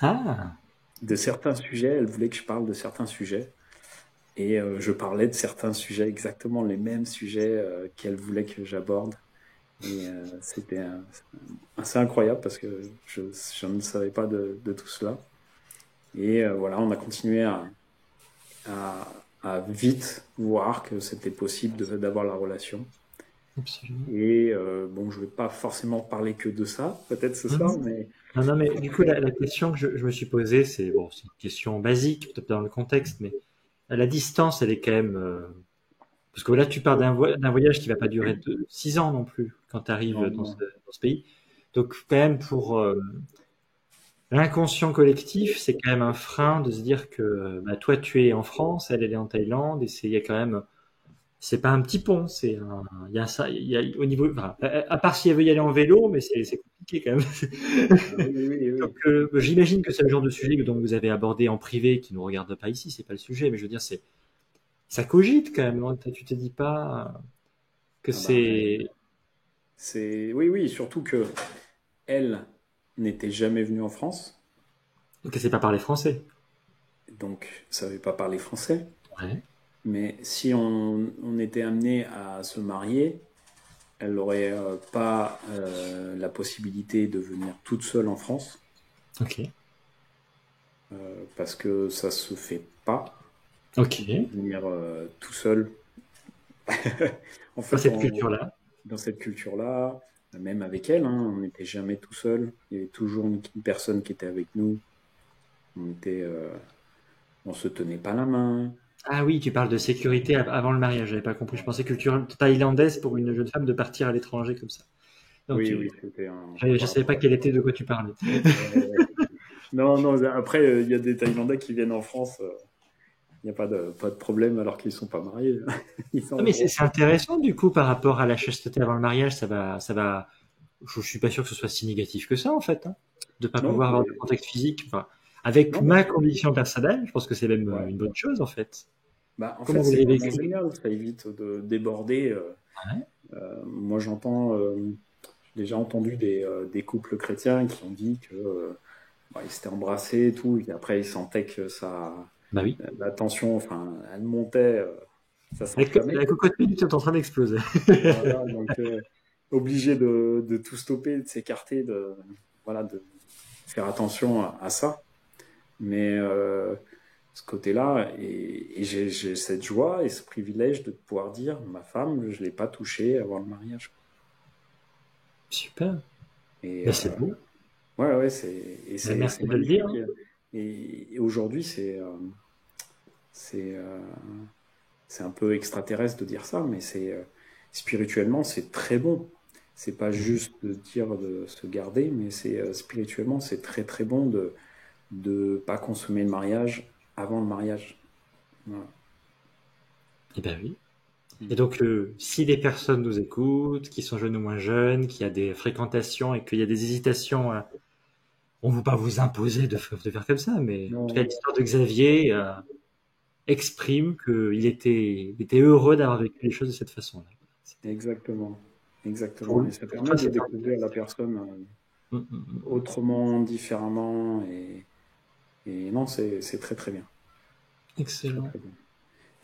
Ah, De certains sujets, elle voulait que je parle de certains sujets. Et je parlais de certains sujets, exactement les mêmes sujets qu'elle voulait que j'aborde. Et c'était assez incroyable parce que je ne savais pas de tout cela. Et voilà, on a continué à, à vite voir que c'était possible d'avoir la relation. absolument. Et bon, je ne vais pas forcément parler que de ça, peut-être ce soir, Mhm. mais Non, non, mais du coup, après, la question que je me suis posée, c'est bon, c'est une question basique, peut-être dans le contexte, mais la distance, elle est quand même. Parce que là, tu pars d'un voyage qui va pas durer 6 ans non plus quand tu arrives non, dans ce pays. Donc, quand même, pour l'inconscient collectif, c'est quand même un frein de se dire que bah, toi, tu es en France, elle, elle est en Thaïlande, et il y a quand même. C'est pas un petit pont, il y a ça, il y a au niveau, enfin, à part si elle veut y aller en vélo, mais c'est compliqué quand même. ah oui, oui, oui, Donc, oui. j'imagine que c'est le genre de sujet dont vous avez abordé en privé, qui nous regarde pas ici, c'est pas le sujet, mais je veux dire, ça cogite quand même. Hein. Tu te dis pas que Ah bah, c'est, oui, oui, surtout que elle n'était jamais venue en France, que c'est pas parler français. donc ne savait pas parler français. Ouais. Mais si on était amené à se marier, elle n'aurait pas la possibilité de venir toute seule en France, Ok. parce que ça se fait pas Ok. de venir tout seul. En Dans fait, cette culture-là. dans cette culture-là, même avec elle, hein, on n'était jamais tout seul. Il y avait toujours une personne qui était avec nous. On se tenait pas la main. Ah oui, tu parles de sécurité avant le mariage. J'avais pas compris. Je pensais culture thaïlandaise pour une jeune femme de partir à l'étranger comme ça. Donc, Oui, oui, c'était je par savais pas rapport à quelle ça. était de quoi tu parlais. Non, non, après, il y a des Thaïlandais qui viennent en France. Il n'y a pas de problème alors qu'ils ne sont pas mariés. Ils ont Ah, le mais droit. c'est intéressant du coup par rapport à la chasteté avant le mariage. Ça va. Je suis pas sûr que ce soit si négatif que ça en fait, hein, de pas Non, pouvoir avoir de contact physique. Enfin, avec non, bah, ma conviction personnelle, je pense que c'est même ouais. une bonne chose en fait. Bah, en fait, Comment vous c'est l'avez vraiment vécu? génial. Ça évite de déborder. Ouais. Moi, j'ai déjà entendu des couples chrétiens qui ont dit que bah, ils s'étaient embrassés et tout, et après ils sentaient que Bah oui. la tension, enfin, elle montait, ça La s'enflammait. cocotte minute est en train d'exploser. Voilà, donc obligé de tout stopper, de s'écarter, voilà, de faire attention à ça. Mais ce côté-là, et j'ai cette joie et ce privilège de pouvoir dire, ma femme, je ne l'ai pas touchée avant le mariage. Super. Et Ben, c'est beau. ouais, Ben, c'est merci de le dire. magnifique. Et aujourd'hui, c'est euh, c'est un peu extraterrestre de dire ça, mais spirituellement, c'est très bon. C'est pas juste de dire de se garder, mais spirituellement, c'est très très bon de pas consommer le mariage avant le mariage. Voilà. Eh ben oui. Et Mm. donc, si des personnes nous écoutent, qui sont jeunes ou moins jeunes, qui a des fréquentations et qu'il y a des hésitations, on ne veut pas vous imposer de faire comme ça, mais en tout cas, Non, l'histoire de Xavier exprime il était heureux d'avoir vécu les choses de cette façon-là. exactement. Pour, Exactement. Et ça pour permet toi, de c'est découvrir la personne autrement, différemment. Et non, c'est très très bien. Très excellent. très bien.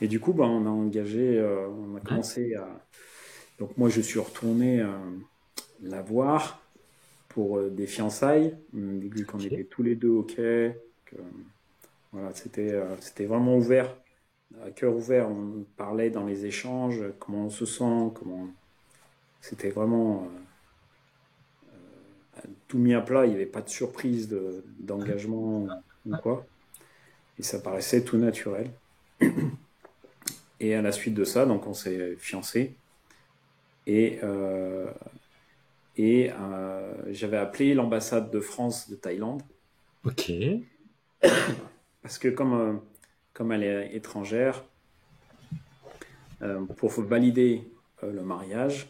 Et du coup, bah, on a engagé, on a Ouais. commencé à. Donc moi, je suis retourné la voir pour des fiançailles, vu qu'on Ok. était tous les deux OK. Voilà, c'était vraiment ouvert, à cœur ouvert. On parlait dans les échanges, comment on se sent, comment. C'était vraiment tout mis à plat. Il n'y avait pas de surprise d'engagement ou quoi. Et ça paraissait tout naturel. Et à la suite de ça, donc on s'est fiancés. Et, euh, et j'avais appelé l'ambassade de France de Thaïlande. Ok. Parce que comme elle est étrangère, pour valider le mariage,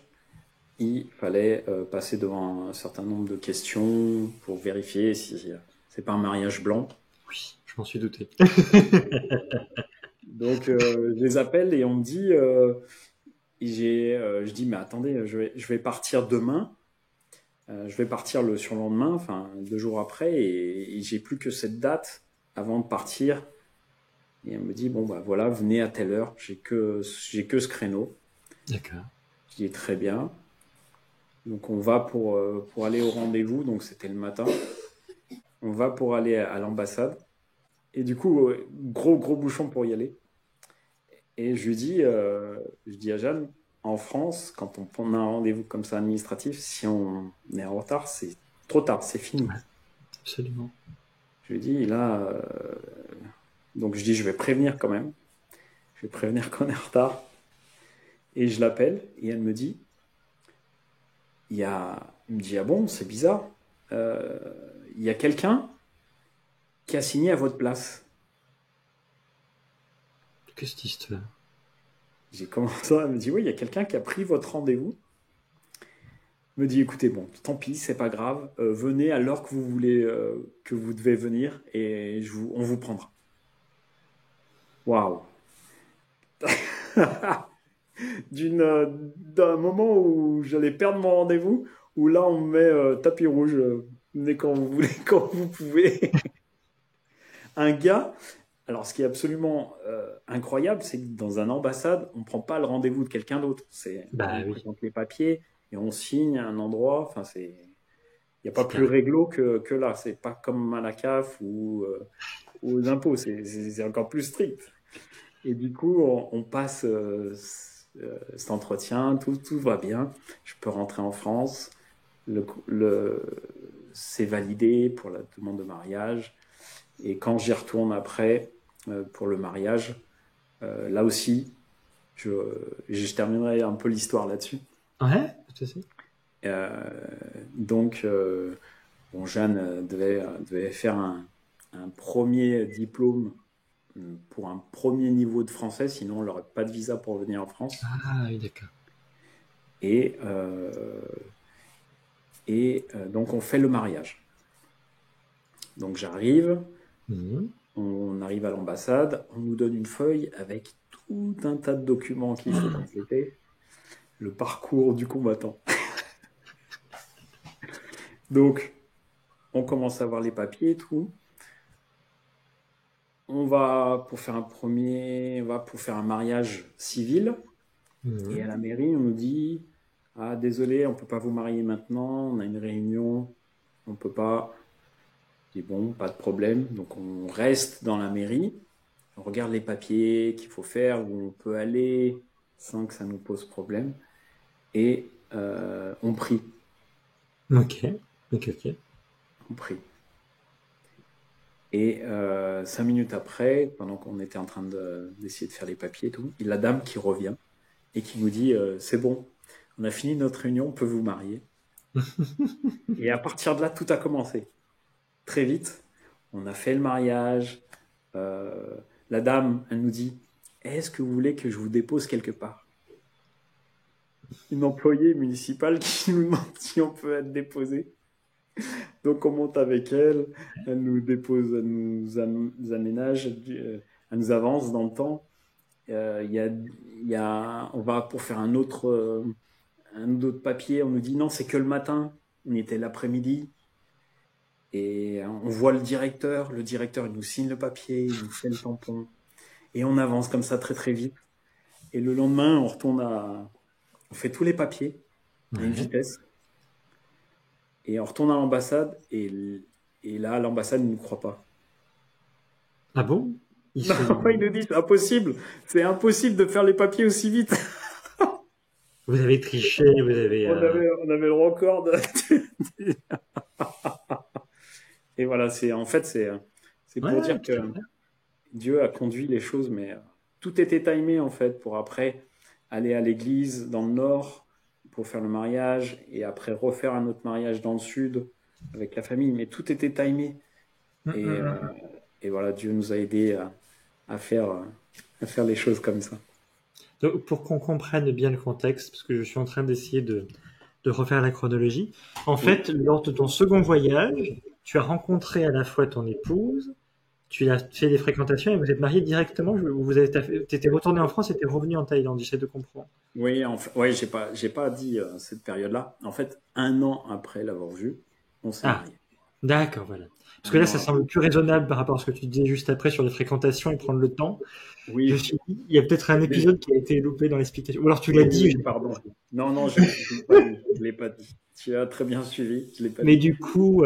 il fallait passer devant un certain nombre de questions pour vérifier si c'est pas un mariage blanc. Oui, je m'en suis douté. Donc je les appelle et on me dit, je dis mais attendez, je vais partir demain, je vais partir le surlendemain, enfin 2 jours après, et j'ai plus que cette date avant de partir. Et elle me dit bon bah voilà, venez à telle heure, j'ai que ce créneau. D'accord. Je dis très bien. Donc on va pour aller au rendez-vous, donc c'était le matin. On va pour aller à l'ambassade. Et du coup, gros gros bouchon pour y aller. Et je dis à Jeanne, en France, quand on a un rendez-vous comme ça administratif, si on est en retard, c'est trop tard, c'est fini. Ouais, absolument. Je lui dis là, donc je dis je vais prévenir quand même. Je vais prévenir qu'on est en retard. Et je l'appelle et elle me dit, il me dit ah bon, c'est bizarre. Euh, il y a quelqu'un qui a signé à votre place. Qu'est-ce que cette histoire? J'ai commencé, elle me dit oui, il y a quelqu'un qui a pris votre rendez-vous. Me dit écoutez, bon, tant pis, c'est pas grave, venez à l'heure que vous voulez, que vous devez venir et on vous prendra. Waouh! D'un moment où j'allais perdre mon rendez-vous, où là on me met tapis rouge, venez quand vous voulez, quand vous pouvez. Un gars, alors ce qui est absolument incroyable, c'est que dans une ambassade, on ne prend pas le rendez-vous de quelqu'un d'autre. On Bah oui, présente les papiers et on signe à un endroit. Enfin, il n'y a pas c'est plus carré. réglo que là. C'est pas comme à la CAF ou aux impôts. C'est encore plus strict. Et du coup, on passe cet entretien, tout va bien. Je peux rentrer en France. Le, le, c'est validé pour la demande de mariage. Et quand j'y retourne après pour le mariage, là aussi, je, je terminerai un peu l'histoire là-dessus. Ouais, tout à fait. Euh, donc, bon, Jeanne devait faire un premier diplôme pour un premier niveau de français, sinon elle n'aurait pas de visa pour venir en France. Ah oui, d'accord. Et, euh, et donc on fait le mariage. Donc j'arrive, Mhm. on arrive à l'ambassade, on nous donne une feuille avec tout un tas de documents qu'il faut compléter. Le parcours du combattant. Donc on commence à voir les papiers et tout. On va pour faire un mariage civil. Et à Mhm. la mairie, on nous dit, Ah, désolé, on peut pas vous marier maintenant, on a une réunion, on peut pas. Je dis bon, pas de problème. Donc on reste dans la mairie, on regarde les papiers qu'il faut faire, où on peut aller sans que ça nous pose problème, et on prie, Ok, ok, ok. on prie. Et 5 minutes après, pendant qu'on était en train d'essayer de faire les papiers et tout, il y a la dame qui revient et qui nous dit c'est bon, on a fini notre réunion, on peut vous marier. Et à partir de là, tout a commencé. Très vite, on a fait le mariage. Euh, la dame, elle nous dit est-ce que vous voulez que je vous dépose quelque part? Une employée municipale qui nous demande si on peut être déposé. Donc on monte avec elle, elle nous dépose, nous aménage, elle nous avance dans le temps. On va pour faire un autre papier, on nous dit non, c'est que le matin, on était l'après-midi. Et on voit le directeur il nous signe le papier, il nous fait le tampon. Et on avance comme ça très très vite. Et le lendemain, on fait tous les papiers à une Ouais. vitesse. Et on retourne à l'ambassade. Et là, l'ambassade ne nous croit pas. Ah bon? Ils Non, sont... il nous dit c'est impossible. C'est impossible de faire les papiers aussi vite. Vous avez triché, vous avez... On avait le record. Et voilà, c'est pour Ouais, dire tout à que fait. Dieu a conduit les choses, mais tout était timé en fait pour après aller à l'église dans le nord pour faire le mariage et après refaire un autre mariage dans le sud avec la famille. Mais tout était timé et, et voilà, Dieu nous a aidés à faire, à faire les choses comme ça. Donc, pour qu'on comprenne bien le contexte, parce que je suis en train d'essayer de refaire la chronologie, en Oui, fait, lors de ton second voyage, tu as rencontré à la fois ton épouse, tu as fait des fréquentations et vous êtes mariés directement, vous étais retourné en France et t'es revenu en Thaïlande, j'essaie de comprendre. oui, ouais, j'ai pas dit cette période-là. En fait, 1 an après l'avoir vu, on s'est Ah, mariés. d'accord, voilà. Parce que Un là, an ça après. semble plus raisonnable par rapport à ce que tu disais juste après sur les fréquentations et prendre le temps. Je me Oui, suis dit, il y a peut-être un épisode qui a été loupé dans l'explication. Ou alors tu l'as oui, dit, oui, pardon. Non, non, je l'ai pas dit. Je l'ai pas dit. Tu as très bien suivi. Je l'ai pas mais dit. du coup,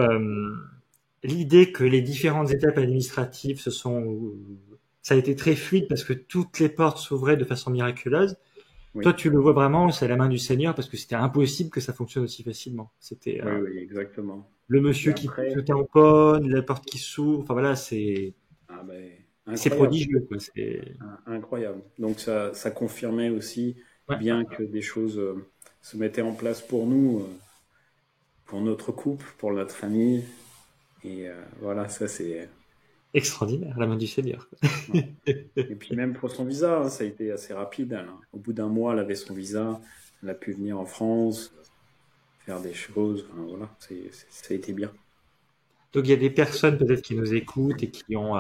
l'idée que les différentes étapes administratives ça a été très fluide parce que toutes les portes s'ouvraient de façon miraculeuse. Toi, Oui, tu le vois vraiment, c'est la main du Seigneur parce que c'était impossible que ça fonctionne aussi facilement. C'était oui, oui, exactement. le Et monsieur qui te après, tamponne, la porte qui s'ouvre. Enfin voilà, ah ben, c'est incroyable, prodigieux, quoi. C'est incroyable. Donc ça confirmait aussi ouais, bien que des choses se mettaient en place pour nous, pour notre couple, pour notre famille. Et voilà, ça c'est. extraordinaire, la main du Seigneur, quoi. Ouais. Et puis même pour son visa, hein, ça a été assez rapide. Au bout d'1 mois, elle avait son visa, elle a pu venir en France, faire des choses. Enfin, voilà, ça a été bien. Donc il y a des personnes peut-être qui nous écoutent et qui ont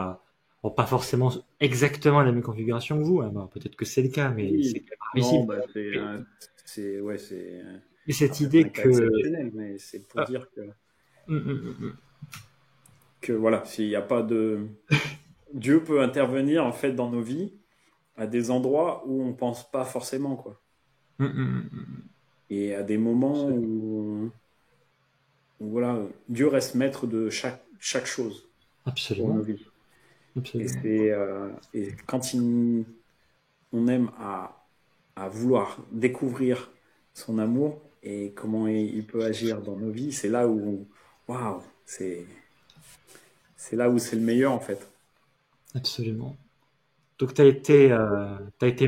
pas forcément exactement la même configuration que vous. Hein. Bon, peut-être que c'est le cas, mais c'est Oui, quand même non, rarissime. bah, Mais, ouais, c'est mais cette après c'est un idée cas que exceptionnel, mais c'est pour ah, dire hum, hum, hum, que voilà, s'il n'y a pas de Dieu peut intervenir en fait dans nos vies à des endroits où on pense pas forcément quoi, hum. et à des moments où voilà, Dieu reste maître de chaque chose pour nos Absolument, vies. Et absolument. et quand on aime à vouloir découvrir son amour et comment il peut agir dans nos vies, c'est là où waouh, c'est là où c'est le meilleur en fait. Absolument. Donc t'as été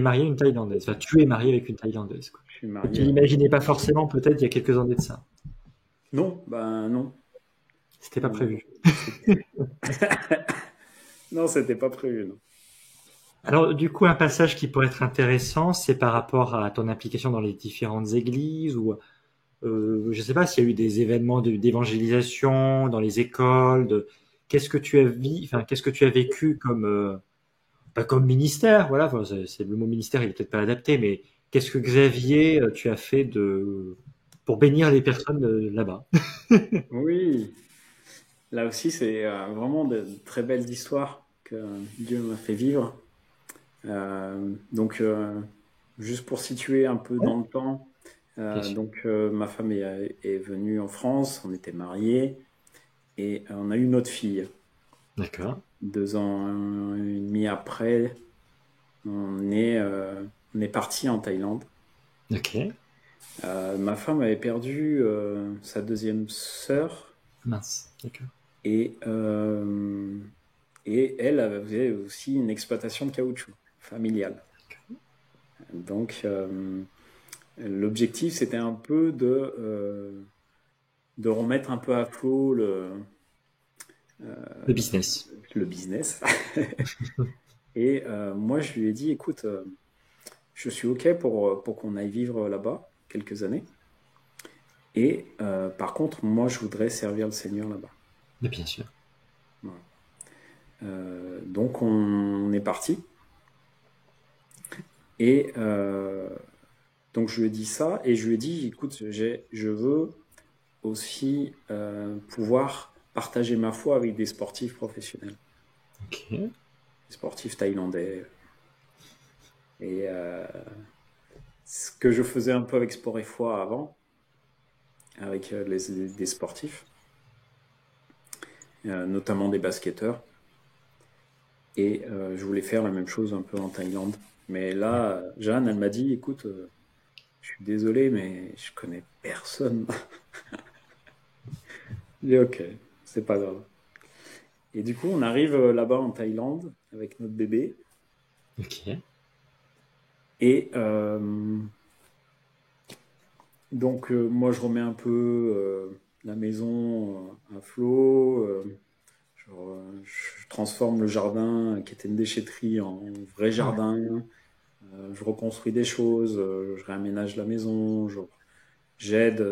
marié à une Thaïlandaise. Enfin, tu es marié avec une Thaïlandaise, quoi. Je suis Et tu marié. l'imaginais pas forcément, peut-être, il y a quelques années de ça. Non, ben non, C'était pas non, non. prévu. Non, c'était pas prévu. Non. Alors, du coup, un passage qui pourrait être intéressant, c'est par rapport à ton implication dans les différentes églises ou je ne sais pas s'il y a eu des événements d'évangélisation dans les écoles. Qu'est-ce que tu as enfin, qu'est-ce que tu as vécu comme, pas comme ministère, voilà. Enfin, le mot ministère, il est peut-être pas adapté, mais qu'est-ce que Xavier, tu as fait pour bénir les personnes là-bas? Oui, là aussi c'est vraiment de très belles histoires que Dieu m'a fait vivre. Donc juste pour situer un peu Ouais. dans le temps, Bien sûr. Donc, ma femme est venue en France, on était mariés et on a eu notre fille. D'accord. 2 ans et demi après, on est, euh, on est parti en Thaïlande. Ok. Ma femme avait perdu sa deuxième sœur Mince. D'accord. et, euh, et elle avait aussi une exploitation de caoutchouc familiale. Donc, l'objectif, c'était un peu de remettre un peu à flot Le business. le business. Et moi, je lui ai dit, écoute, je suis OK pour qu'on aille vivre là-bas quelques années. Et par contre, moi, je voudrais servir le Seigneur là-bas. Mais bien sûr. Voilà. Donc, on est parti. Et donc, je lui ai dit ça. Et je lui ai dit, écoute, je veux aussi pouvoir partager ma foi avec des sportifs professionnels, Ok. des sportifs thaïlandais. Et ce que je faisais un peu avec Sport et Foi avant, avec des sportifs, notamment des basketteurs. Et je voulais faire la même chose un peu en Thaïlande. Mais là, Jeanne, elle m'a dit, écoute, je suis désolé, mais je connais personne. J'ai dit, ok, c'est pas grave. Et du coup, on arrive là-bas en Thaïlande avec notre bébé. Ok. Et donc, moi, je remets un peu la maison à flot. Je transforme le jardin qui était une déchetterie en vrai Ah ouais. jardin. Je reconstruis des choses, je réaménage la maison, j'aide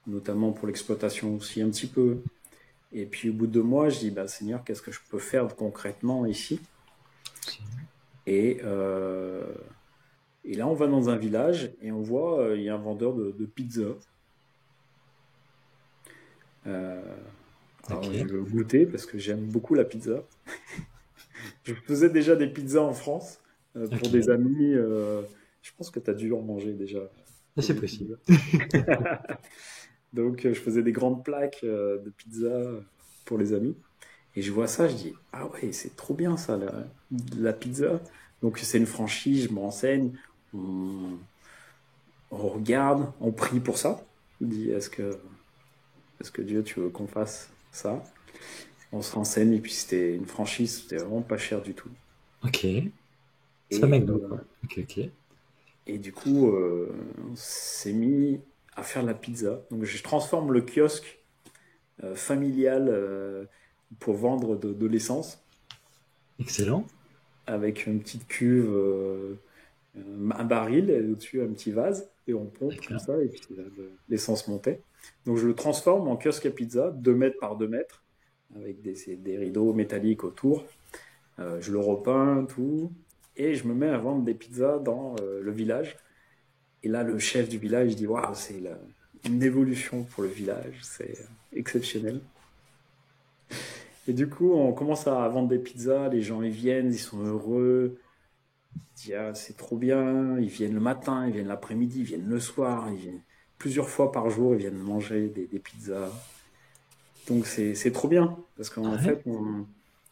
notamment pour l'exploitation aussi un petit peu. Et puis au bout de 2 mois, je dis, bah, Seigneur, qu'est-ce que je peux faire concrètement ici? Et, euh, et là, on va dans un village et on voit, il y a un vendeur de pizza. Euh, alors je Ok. veux goûter parce que j'aime beaucoup la pizza. Je faisais déjà des pizzas en France pour des Ok. amis. Je pense que tu as dû en manger déjà Ça, c'est des possible. pizzas. Donc, je faisais des grandes plaques de pizza pour les amis. Et je vois ça, je dis, ah ouais, c'est trop bien ça, la pizza. Donc, c'est une franchise, je me renseigne, on, on regarde, on prie pour ça. On dit, est-ce que Dieu, tu veux qu'on fasse ça? On se renseigne, et puis c'était une franchise, c'était vraiment pas cher du tout. Ok. C'est pas Et, McDo, quoi. Ok, ok. et du coup, on s'est mis à faire la pizza. Donc, je transforme le kiosque familial pour vendre de l'essence Excellent. avec une petite cuve, un baril et au-dessus un petit vase et on pompe comme D'accord. ça et puis l'essence montait. Donc je le transforme en kiosque à pizza, 2 mètres par 2 mètres avec des rideaux métalliques autour. Je le repeins, tout. Et je me mets à vendre des pizzas dans le village. Et là, le chef du village dit, waouh, c'est une évolution pour le village, c'est exceptionnel. Et du coup, on commence à vendre des pizzas, les gens ils viennent, ils sont heureux, ils disent ah, c'est trop bien, ils viennent le matin, ils viennent l'après-midi, ils viennent le soir, ils viennent plusieurs fois par jour, ils viennent manger des pizzas. Donc c'est trop bien, parce qu'en Ouais. fait, on,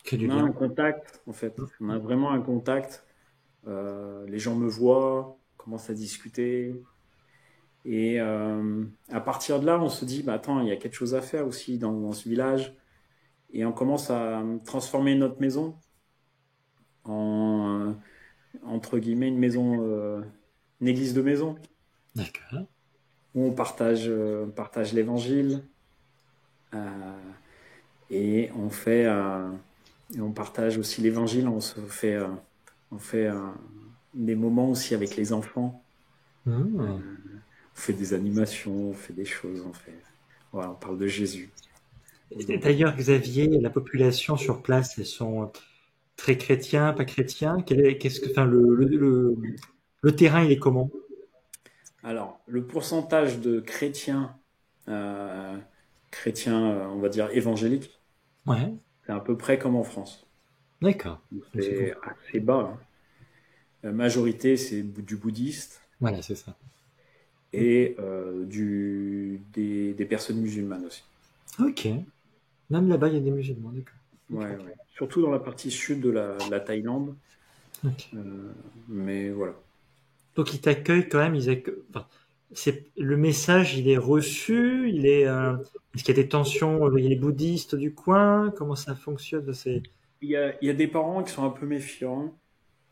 Que du on a un lien. contact, en fait, on a vraiment un contact. Les gens me voient, on commence à discuter. Et à partir de là, on se dit, bah, attends, il y a quelque chose à faire aussi dans ce village. Et on commence à transformer notre maison en, entre guillemets, une église de maison, D'accord. où on partage l'évangile et on partage aussi l'évangile, on fait des moments aussi avec les enfants, Hmm. on fait des animations, on fait des choses, voilà, on parle de Jésus aux enfants. D'ailleurs, Xavier, la population sur place, elles sont très chrétiens, pas chrétiens. Qu'est-ce que, enfin, le terrain, il est comment? Alors, le pourcentage de euh, chrétiens, on va dire évangéliques, Ouais. c'est à peu près comme en France. D'accord. Donc c'est C'est compréhensible. assez bas, hein. La majorité, c'est du bouddhiste. Voilà, c'est ça. et des personnes musulmanes aussi. Ok. Même là-bas, il y a des musulmans, d'accord. Ok, Ouais, ok. ouais. Surtout dans la partie sud de la Thaïlande. Ok. Mais voilà. Donc ils t'accueillent quand même, enfin, le message, il est reçu, est-ce qu'il y a des tensions avec les bouddhistes du coin? Comment ça fonctionne? Il y a des parents qui sont un peu méfiants,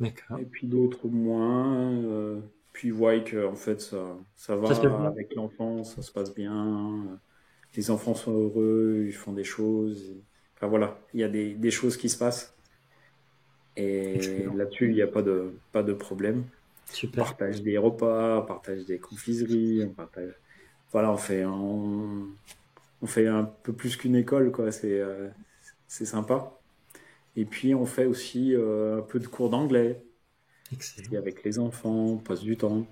D'accord. et puis d'autres moins. Puis ils voient que en fait ça Ça se passe va bien? avec l'enfant, ça se passe bien. Les enfants sont heureux, ils font des choses. Enfin voilà, il y a des choses qui se passent. Et Excellent. là-dessus, il n'y a pas de problème. On Super. partage des repas, on partage des confiseries, voilà, on fait un peu plus qu'une école, quoi. C'est sympa. Et puis on fait aussi un peu de cours d'anglais. Et Excellent. avec les enfants, on passe du temps.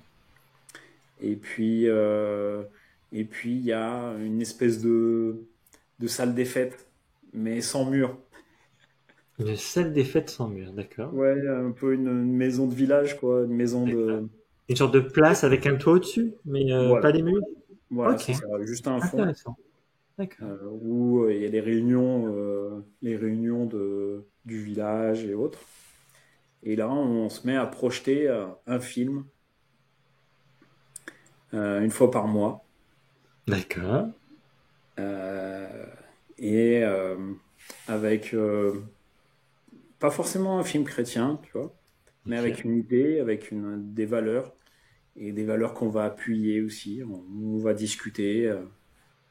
Et puis il y a une espèce de salle des fêtes, mais sans mur. Une salle des fêtes sans mur, d'accord. Ouais, un peu une maison de village, quoi, une maison D'accord. de. Une sorte de place avec un toit au-dessus, mais pas Voilà, des murs? voilà, Ok, c'est ça, juste un fond. intéressant. D'accord. Où il y a les réunions du village et autres. Et là, on se met à projeter un film une fois par mois. D'accord. Euh, et avec pas forcément un film chrétien, tu vois, mais Ok. avec une idée, avec des valeurs, et des valeurs qu'on va appuyer aussi. On va discuter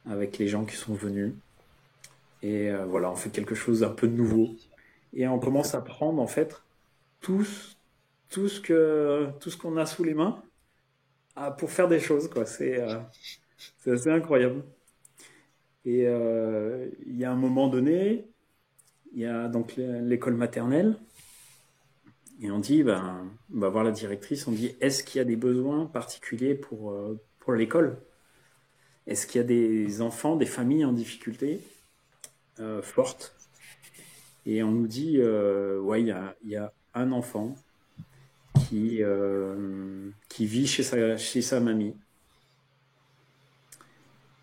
avec les gens qui sont venus. Et voilà, on fait quelque chose d'un peu nouveau. Et on commence D'accord. à prendre en fait tout, tout ce qu'on a sous les mains pour faire des choses, quoi. C'est assez incroyable. Et il y a un moment donné, il y a donc l'école maternelle, et on dit, ben, on va voir la directrice, on dit, est-ce qu'il y a des besoins particuliers pour l'école? Est-ce qu'il y a des enfants, des familles en difficulté fortes? Et on nous dit, ouais, il y a un enfant qui vit chez sa mamie.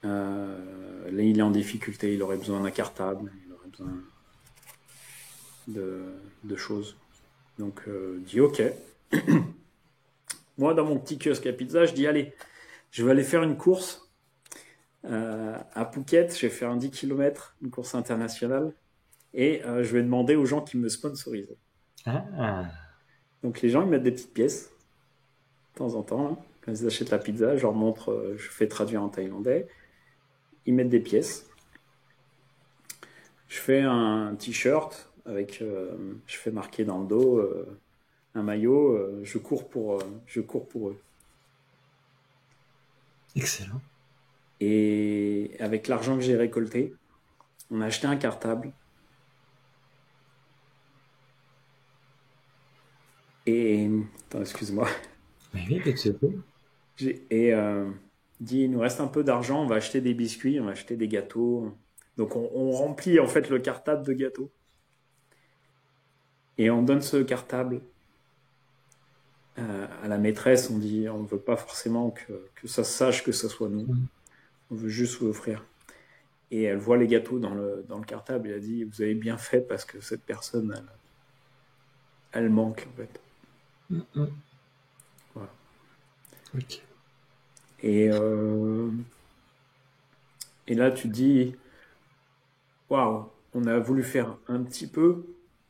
Là, il est en difficulté, il aurait besoin d'un cartable, il aurait besoin de choses. Donc, dis ok. Moi, dans mon petit kiosque à pizza, je dis allez, je vais aller faire une course à Phuket. Je vais faire un 10 km, une course internationale, et je vais demander aux gens qui me sponsorisent. Ah, Donc, les gens, ils mettent des petites pièces de temps en temps. Hein. Quand ils achètent la pizza, je leur montre, je fais traduire en thaïlandais. Ils mettent des pièces. Je fais un t-shirt avec, je fais marquer dans le dos un maillot. Je cours pour eux. excellent. Et avec l'argent que j'ai récolté, on a acheté un cartable. Et attends, excuse-moi. Mais oui, peut-être c'est beau. Et dit, il nous reste un peu d'argent, on va acheter des biscuits, on va acheter des gâteaux. Donc on remplit en fait le cartable de gâteaux. Et on donne ce cartable à la maîtresse. On dit, on ne veut pas forcément que ça sache que ce soit nous. Mm. On veut juste vous offrir. Et elle voit les gâteaux dans le cartable et elle dit, vous avez bien fait parce que cette personne, elle manque en fait. Mm, mm. Voilà. Ok. Et, et là, tu te dis, waouh, on a voulu faire un petit peu,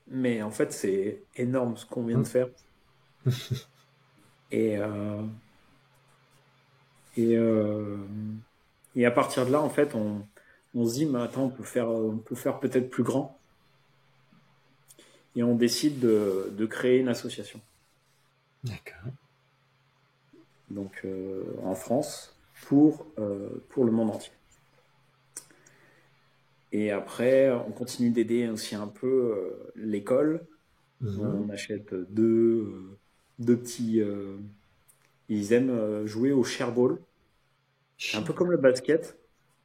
mais en fait, c'est énorme ce qu'on vient de Mm. faire. Et, et, euh, et à partir de là, en fait, on se dit, mais attends, on peut faire peut-être plus grand. Et on décide de créer une association. D'accord. Donc, en France, pour le monde entier. Et après, on continue d'aider aussi un peu l'école. Mhm. On achète deux petits. Ils aiment jouer au shareball. C'est un peu comme le basket,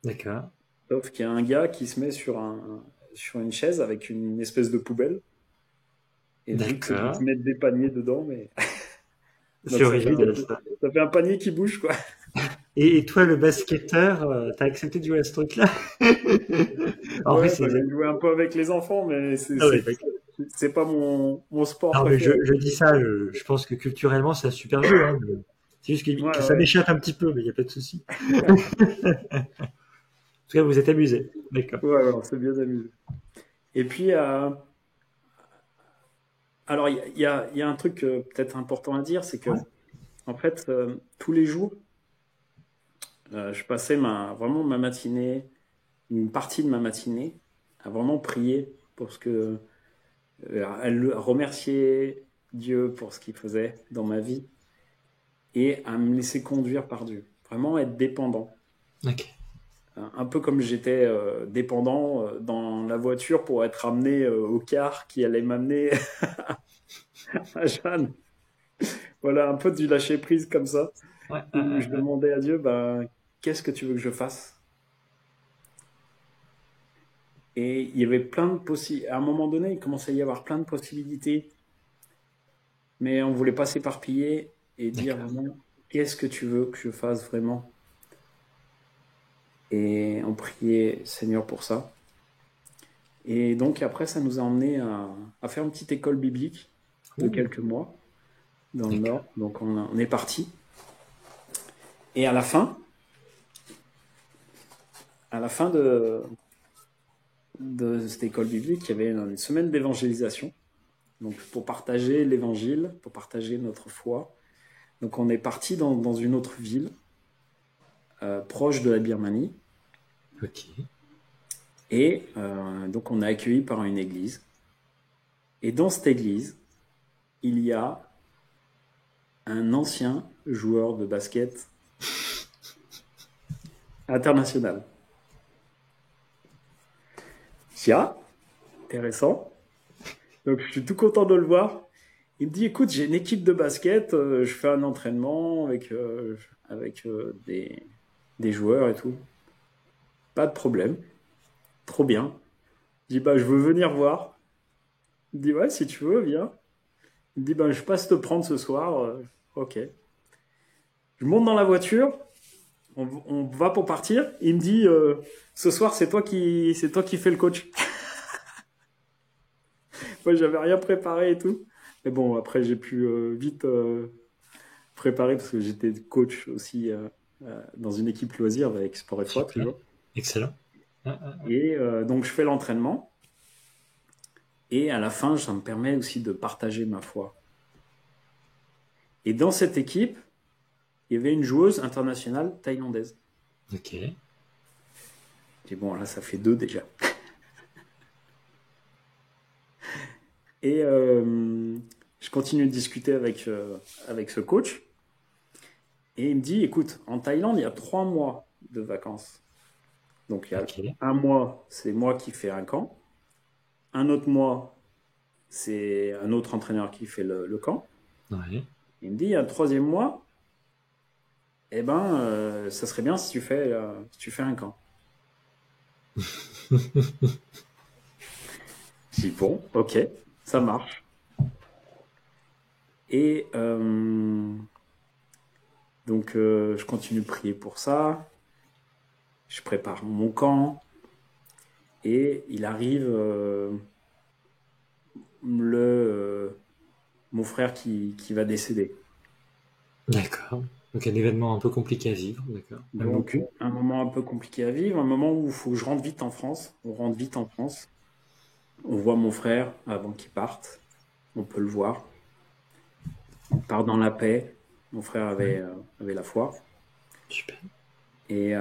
D'accord. sauf qu'il y a un gars qui se met sur une chaise avec une espèce de poubelle. Et le but, c'est de D'accord. mettre des paniers dedans. Mais... C'est Donc, ça fait original ça. ça fait un panier qui bouge, quoi. Et toi, le basketteur, t'as accepté de jouer à ce truc-là? En vrai, Ouais, c'est... bah, j'ai joué un peu avec les enfants, mais Ah ouais, d'accord. c'est pas mon sport Non, mais préféré. je dis ça, je pense que culturellement, c'est un super jeu. Hein, mais c'est juste Ouais, que ça ouais. m'échappe un petit peu, mais il n'y a pas de souci. En tout cas, vous êtes amusé. D'accord. Ouais, ouais, on s'est bien amusé. Et puis, alors, il y a un truc peut-être important à dire, c'est Ouais. que, en fait, tous les jours, je passais vraiment ma matinée, une partie de ma matinée, à vraiment prier pour à remercier Dieu pour ce qu'il faisait dans ma vie et à me laisser conduire par Dieu. Vraiment être dépendant. Ok. Un peu comme j'étais dépendant dans la voiture pour être amené au car qui allait m'amener à Jeanne. Voilà, un peu du lâcher prise comme ça, Ouais, où je demandais à Dieu, ben, qu'est-ce que tu veux que je fasse? Et il y avait plein de possibilités. À un moment donné, il commençait à y avoir plein de possibilités, mais on voulait pas s'éparpiller et dire d'accord. vraiment, qu'est-ce que tu veux que je fasse vraiment? Et on priait Seigneur pour ça. Et donc après, ça nous a emmené à faire une petite école biblique de Ouh, quelques mois dans le d'accord. Nord. Donc on est parti. Et à la fin de cette école biblique, il y avait une semaine d'évangélisation. Donc pour partager l'évangile, pour partager notre foi. Donc on est parti dans une autre ville, proche de la Birmanie. Ok. Et donc on est accueilli par une église. Et dans cette église, il y a un ancien joueur de basket international. Tiens, intéressant. Donc je suis tout content de le voir. Il me dit, écoute, j'ai une équipe de basket, je fais un entraînement avec des joueurs et tout. Pas de problème, trop bien. Je dis, bah, je veux venir voir. Il me dit, ouais, si tu veux, viens. Il me dit, bah, je passe te prendre ce soir. Ok. Je monte dans la voiture, on va pour partir. Il me dit, ce soir, c'est toi qui fais le coach. Moi, j'avais rien préparé et tout. Mais bon, après, j'ai pu vite préparer parce que j'étais coach aussi dans une équipe loisir avec Sport et Foi, Super. toujours. Excellent. Et donc, je fais l'entraînement. Et à la fin, ça me permet aussi de partager ma foi. Et dans cette équipe, il y avait une joueuse internationale thaïlandaise. Ok. J'ai dit, bon, là, ça fait deux déjà. Et je continue de discuter avec ce coach. Et il me dit, écoute, en Thaïlande, il y a 3 mois de vacances. Donc, il y a Ok. un mois, c'est moi qui fais un camp. Un autre mois, c'est un autre entraîneur qui fait le camp. Ouais. Il me dit, il y a un troisième mois, eh ben, ça serait bien si tu fais un camp. Je dis, bon, ok, ça marche. Et donc, je continue de prier pour ça. Je prépare mon camp. Et il arrive mon frère qui va décéder. D'accord. Donc un événement un peu compliqué à vivre. D'accord. Même Donc, beaucoup. un moment un peu compliqué à vivre, un moment où il faut que je rentre vite en France. On rentre vite en France. On voit mon frère avant qu'il parte. On peut le voir. Il part dans la paix. Mon frère Ouais. avait la foi. Super. Et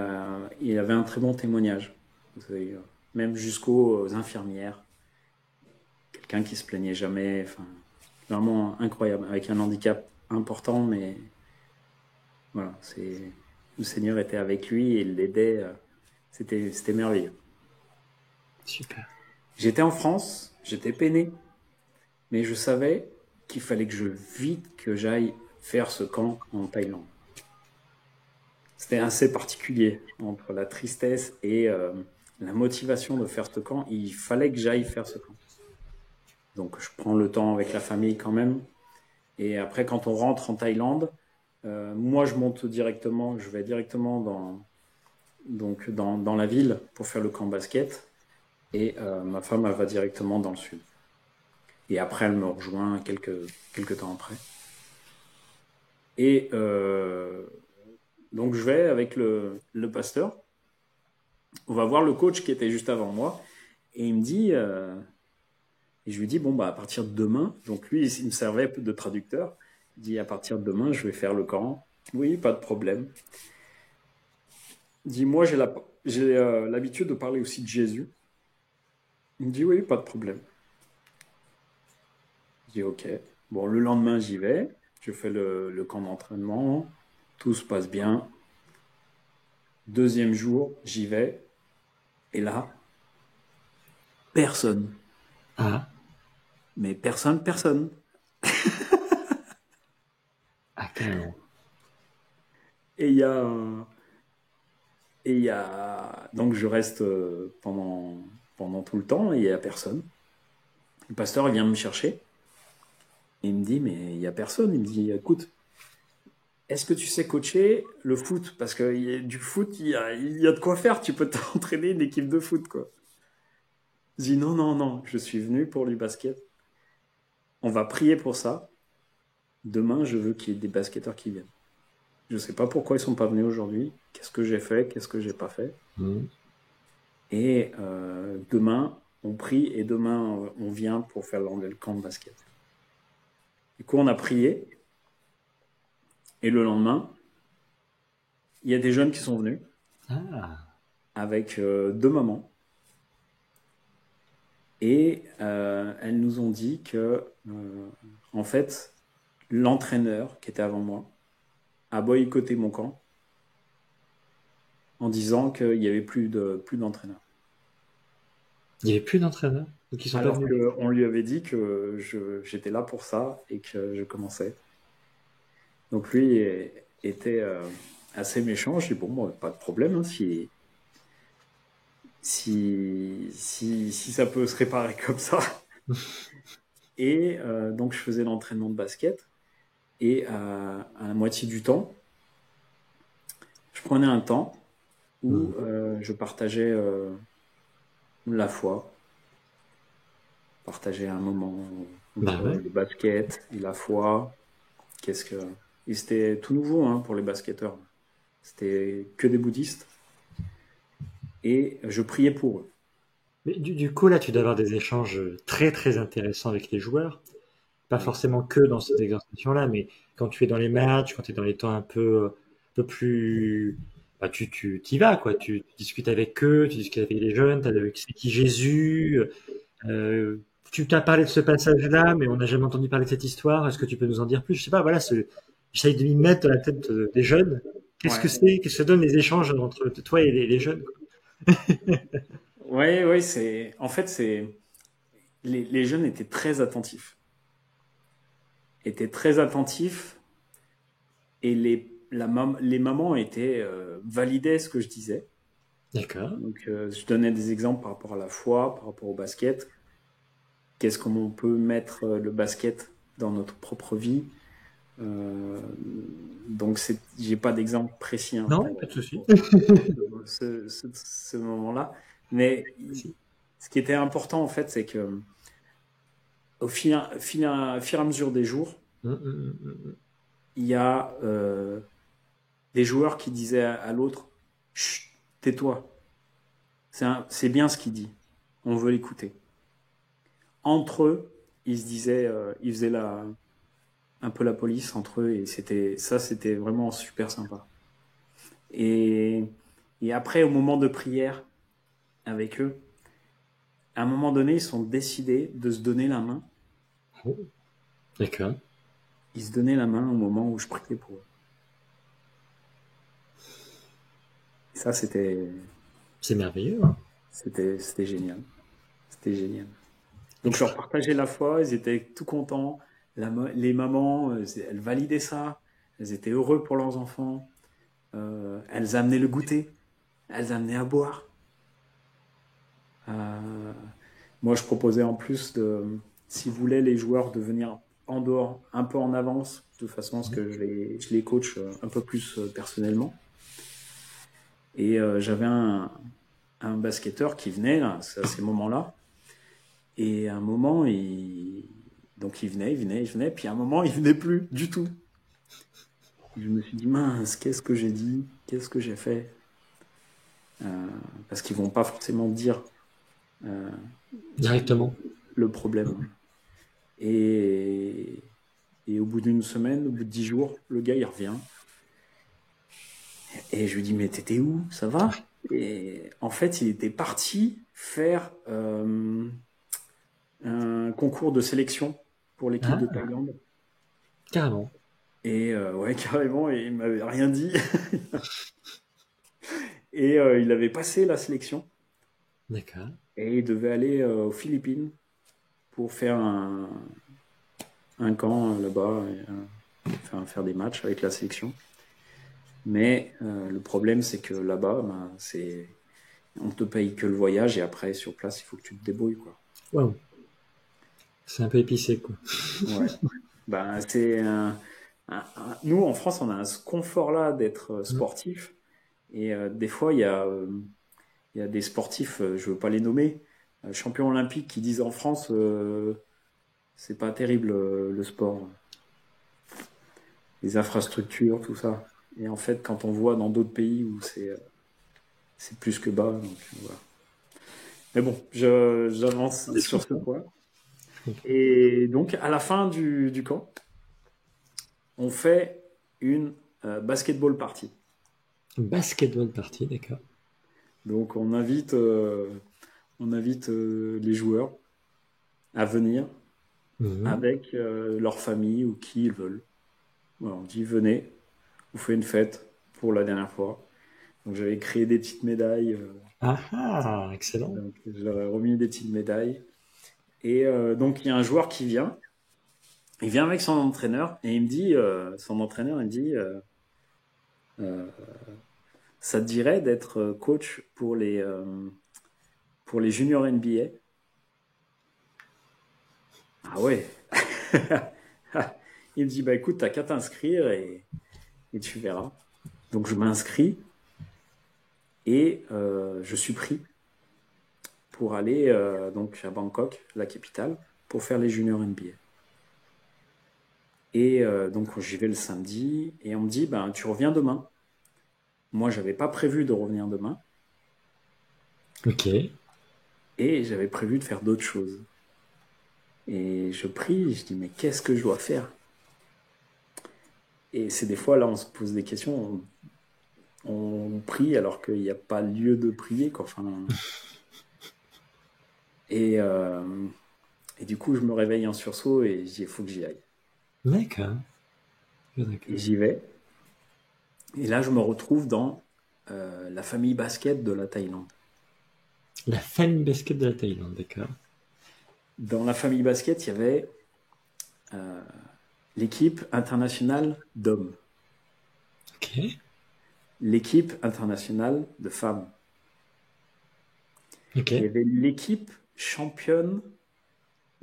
il avait un très bon témoignage. Vous savez, même jusqu'aux infirmières. Quelqu'un qui se plaignait jamais. Enfin, vraiment incroyable. Avec un handicap important, mais voilà, le Seigneur était avec lui et il l'aidait. C'était merveilleux. Super. J'étais en France, j'étais peiné, mais je savais qu'il fallait que j'aille faire ce camp en Thaïlande. C'était assez particulier entre la tristesse et la motivation de faire ce camp. Il fallait que j'aille faire ce camp. Donc je prends le temps avec la famille quand même. Et après, quand on rentre en Thaïlande, Moi, je monte directement, je vais directement dans la ville pour faire le camp basket. Et ma femme, elle va directement dans le sud. Et après, elle me rejoint quelques temps après. Et donc, je vais avec le pasteur. On va voir le coach qui était juste avant moi. Et il me dit, et je lui dis, bon, bah, à partir de demain, donc lui, il me servait de traducteur. Il dit, à partir de demain, je vais faire le camp. Oui, pas de problème. Il dit, moi, j'ai l'habitude de parler aussi de Jésus. Il me dit, oui, pas de problème. Je dis, ok. Bon, le lendemain, j'y vais. Je fais le camp d'entraînement. Tout se passe bien. Deuxième jour, j'y vais. Et là, personne. Ah, Mais personne. ah, carrément. Et il y a, donc je reste pendant tout le temps et il n'y a personne. Le pasteur il vient me chercher. Et il me dit, mais il n'y a personne. Il me dit, écoute, est-ce que tu sais coacher le foot? Parce que du foot, il y a de quoi faire. Tu peux t'entraîner une équipe de foot, quoi. Je dis, non, je suis venu pour du basket. On va prier pour ça. Demain, je veux qu'il y ait des basketteurs qui viennent. Je ne sais pas pourquoi ils ne sont pas venus aujourd'hui. Qu'est-ce que j'ai fait? Qu'est-ce que j'ai pas fait? Et demain, on prie et demain, on vient pour faire le camp de basket. Du coup, on a prié. Et le lendemain, il y a des jeunes qui sont venus Ah, avec deux mamans. Et elles nous ont dit que, en fait, l'entraîneur qui était avant moi a boycotté mon camp en disant qu'il n'y avait plus d'entraîneur. il n'y avait plus d'entraîneurs, donc ils sont pas Alors venus. qu'on lui avait dit que j'étais là pour ça et que je commençais. Donc lui était assez méchant. Je dis bon, pas de problème, hein, si ça peut se réparer comme ça. Et donc je faisais l'entraînement de basket et à la moitié du temps, je prenais un temps où je partageais la foi, partageais un moment Bah entre ouais. le basket et la foi. Et c'était tout nouveau hein, pour les basketteurs. C'était que des bouddhistes. Et je priais pour eux. Mais du coup, là, tu dois avoir des échanges très, très intéressants avec les joueurs. Pas Oui. forcément que dans cette exercitation-là, mais quand tu es dans les matchs, quand tu es dans les temps un peu plus, bah, tu y vas, quoi. Tu discutes avec eux, tu discutes avec les jeunes, c'est qui Jésus. Tu t'as parlé de ce passage-là, mais on n'a jamais entendu parler de cette histoire. Est-ce que tu peux nous en dire plus? Je sais pas, voilà, j'essaye de m'y mettre dans la tête des jeunes. Qu'est-ce que Ouais. c'est? Qu'est-ce que ça donne les échanges entre toi et les jeunes, quoi? Ouais, en fait, les jeunes étaient très attentifs. Et les mamans validaient ce que je disais. D'accord. Donc, je donnais des exemples par rapport à la foi, par rapport au basket. Qu'est-ce qu'on peut mettre le basket dans notre propre vie. Donc, j'ai pas d'exemple précis hein, Non, pas de souci. pour ce moment-là. Mais Si. ce qui était important, en fait, c'est que au fur et à mesure des jours, il y a des joueurs qui disaient à l'autre chut, tais-toi. C'est bien ce qu'il dit. On veut l'écouter. Entre eux, ils se disaient, ils faisaient un peu la police entre eux et c'était vraiment super sympa. Et après, au moment de prière avec eux, à un moment donné, ils sont décidés de se donner la main. Oh, d'accord. Ils se donnaient la main au moment où je priais pour eux. Et ça, C'est merveilleux, hein. c'était génial. C'était génial. Donc, je leur partageais la foi, ils étaient tout contents. Les mamans, elles validaient ça. Elles étaient heureuses pour leurs enfants. Elles amenaient le goûter. Elles amenaient à boire. Moi, je proposais en plus si voulaient les joueurs de venir en dehors, un peu en avance, de façon à ce que je les coach un peu plus personnellement. Et j'avais un basketteur qui venait là, à ces moments-là. Et à un moment, donc il venait, puis à un moment, il venait plus du tout. Je me suis dit, mince, qu'est-ce que j'ai dit? Qu'est-ce que j'ai fait? Parce qu'ils vont pas forcément dire euh, Directement. le problème. Et, et au bout d'une semaine, au bout de 10 jours, le gars, il revient. Et je lui dis, mais t'étais où? Ça va? Et en fait, il était parti faire un concours de sélection pour l'équipe de Ah, Thaïlande. carrément. Et ouais, carrément, et il m'avait rien dit. Et il avait passé la sélection. D'accord. Et il devait aller aux Philippines pour faire un camp là-bas, et, faire des matchs avec la sélection. Mais le problème, c'est que là-bas, ben, on te paye que le voyage et après, sur place, il faut que tu te débrouilles, quoi. Waouh. C'est un peu épicé, quoi. Ouais. Ben, nous, en France, on a ce confort-là d'être Mm. sportif. Et des fois, il y a des sportifs, je veux pas les nommer, champions olympiques qui disent en France, c'est pas terrible le sport, les infrastructures, tout ça. Et en fait, quand on voit dans d'autres pays où c'est plus que bas, donc voilà. Mais bon, j'avance Des sur choses, ce quoi. point. Et donc, à la fin du camp, on fait une basketball party. Basketball party, d'accord. Donc, on invite les joueurs à venir Mhm. avec leur famille ou qui ils veulent. Voilà, on dit venez, on fait une fête pour la dernière fois. Donc j'avais créé des petites médailles, Ah ah, excellent. donc je leur ai remis des petites médailles. Et donc il y a un joueur qui vient, il vient avec son entraîneur et il me dit, son entraîneur il me dit, euh, ça te dirait d'être coach pour les juniors NBA? Ah ouais. Il me dit bah écoute t'as qu'à t'inscrire et tu verras. Donc je m'inscris et je suis pris pour aller donc à Bangkok, la capitale, pour faire les juniors NBA. Et donc j'y vais le samedi et on me dit ben tu reviens demain. Moi j'avais pas prévu de revenir demain Ok. et j'avais prévu de faire d'autres choses. Et je prie, je dis mais qu'est-ce que je dois faire? Et c'est des fois là on se pose des questions, on prie alors qu'il n'y a pas lieu de prier quoi. Enfin, et, euh, et du coup je me réveille en sursaut et je dis il faut que j'y aille. D'accord. Et D'accord. j'y vais. Et là je me retrouve dans la famille basket de la Thaïlande. La famille basket de la Thaïlande, d'accord. Dans la famille basket, il y avait euh, l'équipe internationale d'hommes, Ok. l'équipe internationale de femmes. Ok. Il y avait l'équipe championne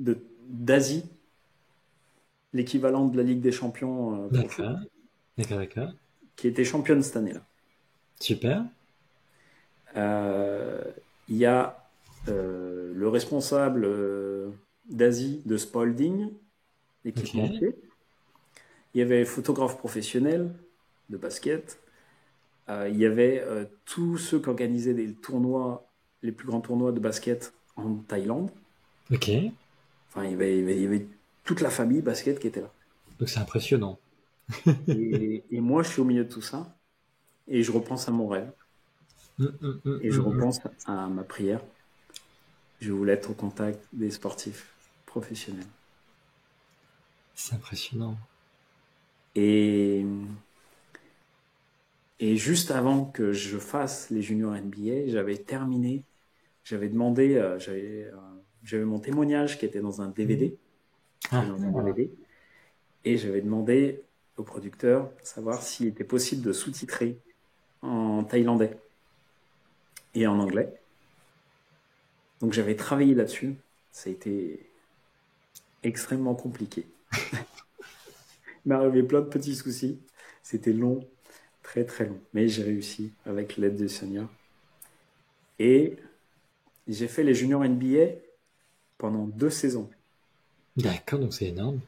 d'Asie, l'équivalent de la Ligue des Champions pour le foot, D'accord. D'accord, d'accord. qui était championne cette année-là. Super. Euh, il y a le responsable d'Asie de Spalding, Ok. l'équipementier. Il y avait le photographe professionnel de basket. Il y avait tous ceux qui organisaient des tournois, les plus grands tournois de basket en Thaïlande. Ok. Enfin, il y avait toute la famille basket qui était là. Donc c'est impressionnant. Et moi, je suis au milieu de tout ça et je repense à mon rêve et je Mm. repense à ma prière. Je voulais être au contact des sportifs professionnels. C'est impressionnant. Et, et juste avant que je fasse les juniors NBA, j'avais terminé, j'avais demandé, j'avais mon témoignage qui était dans un Mm. DVD, qui est Ah, dans un ah. DVD. Et j'avais demandé au producteur de savoir s'il était possible de sous-titrer en thaïlandais et en anglais. Donc j'avais travaillé là-dessus. Ça a été extrêmement compliqué. Il m'est arrivé plein de petits soucis. C'était long, très très long. Mais j'ai réussi avec l'aide du Seigneur. Et j'ai fait les juniors NBA pendant 2 saisons. D'accord, donc c'est énorme.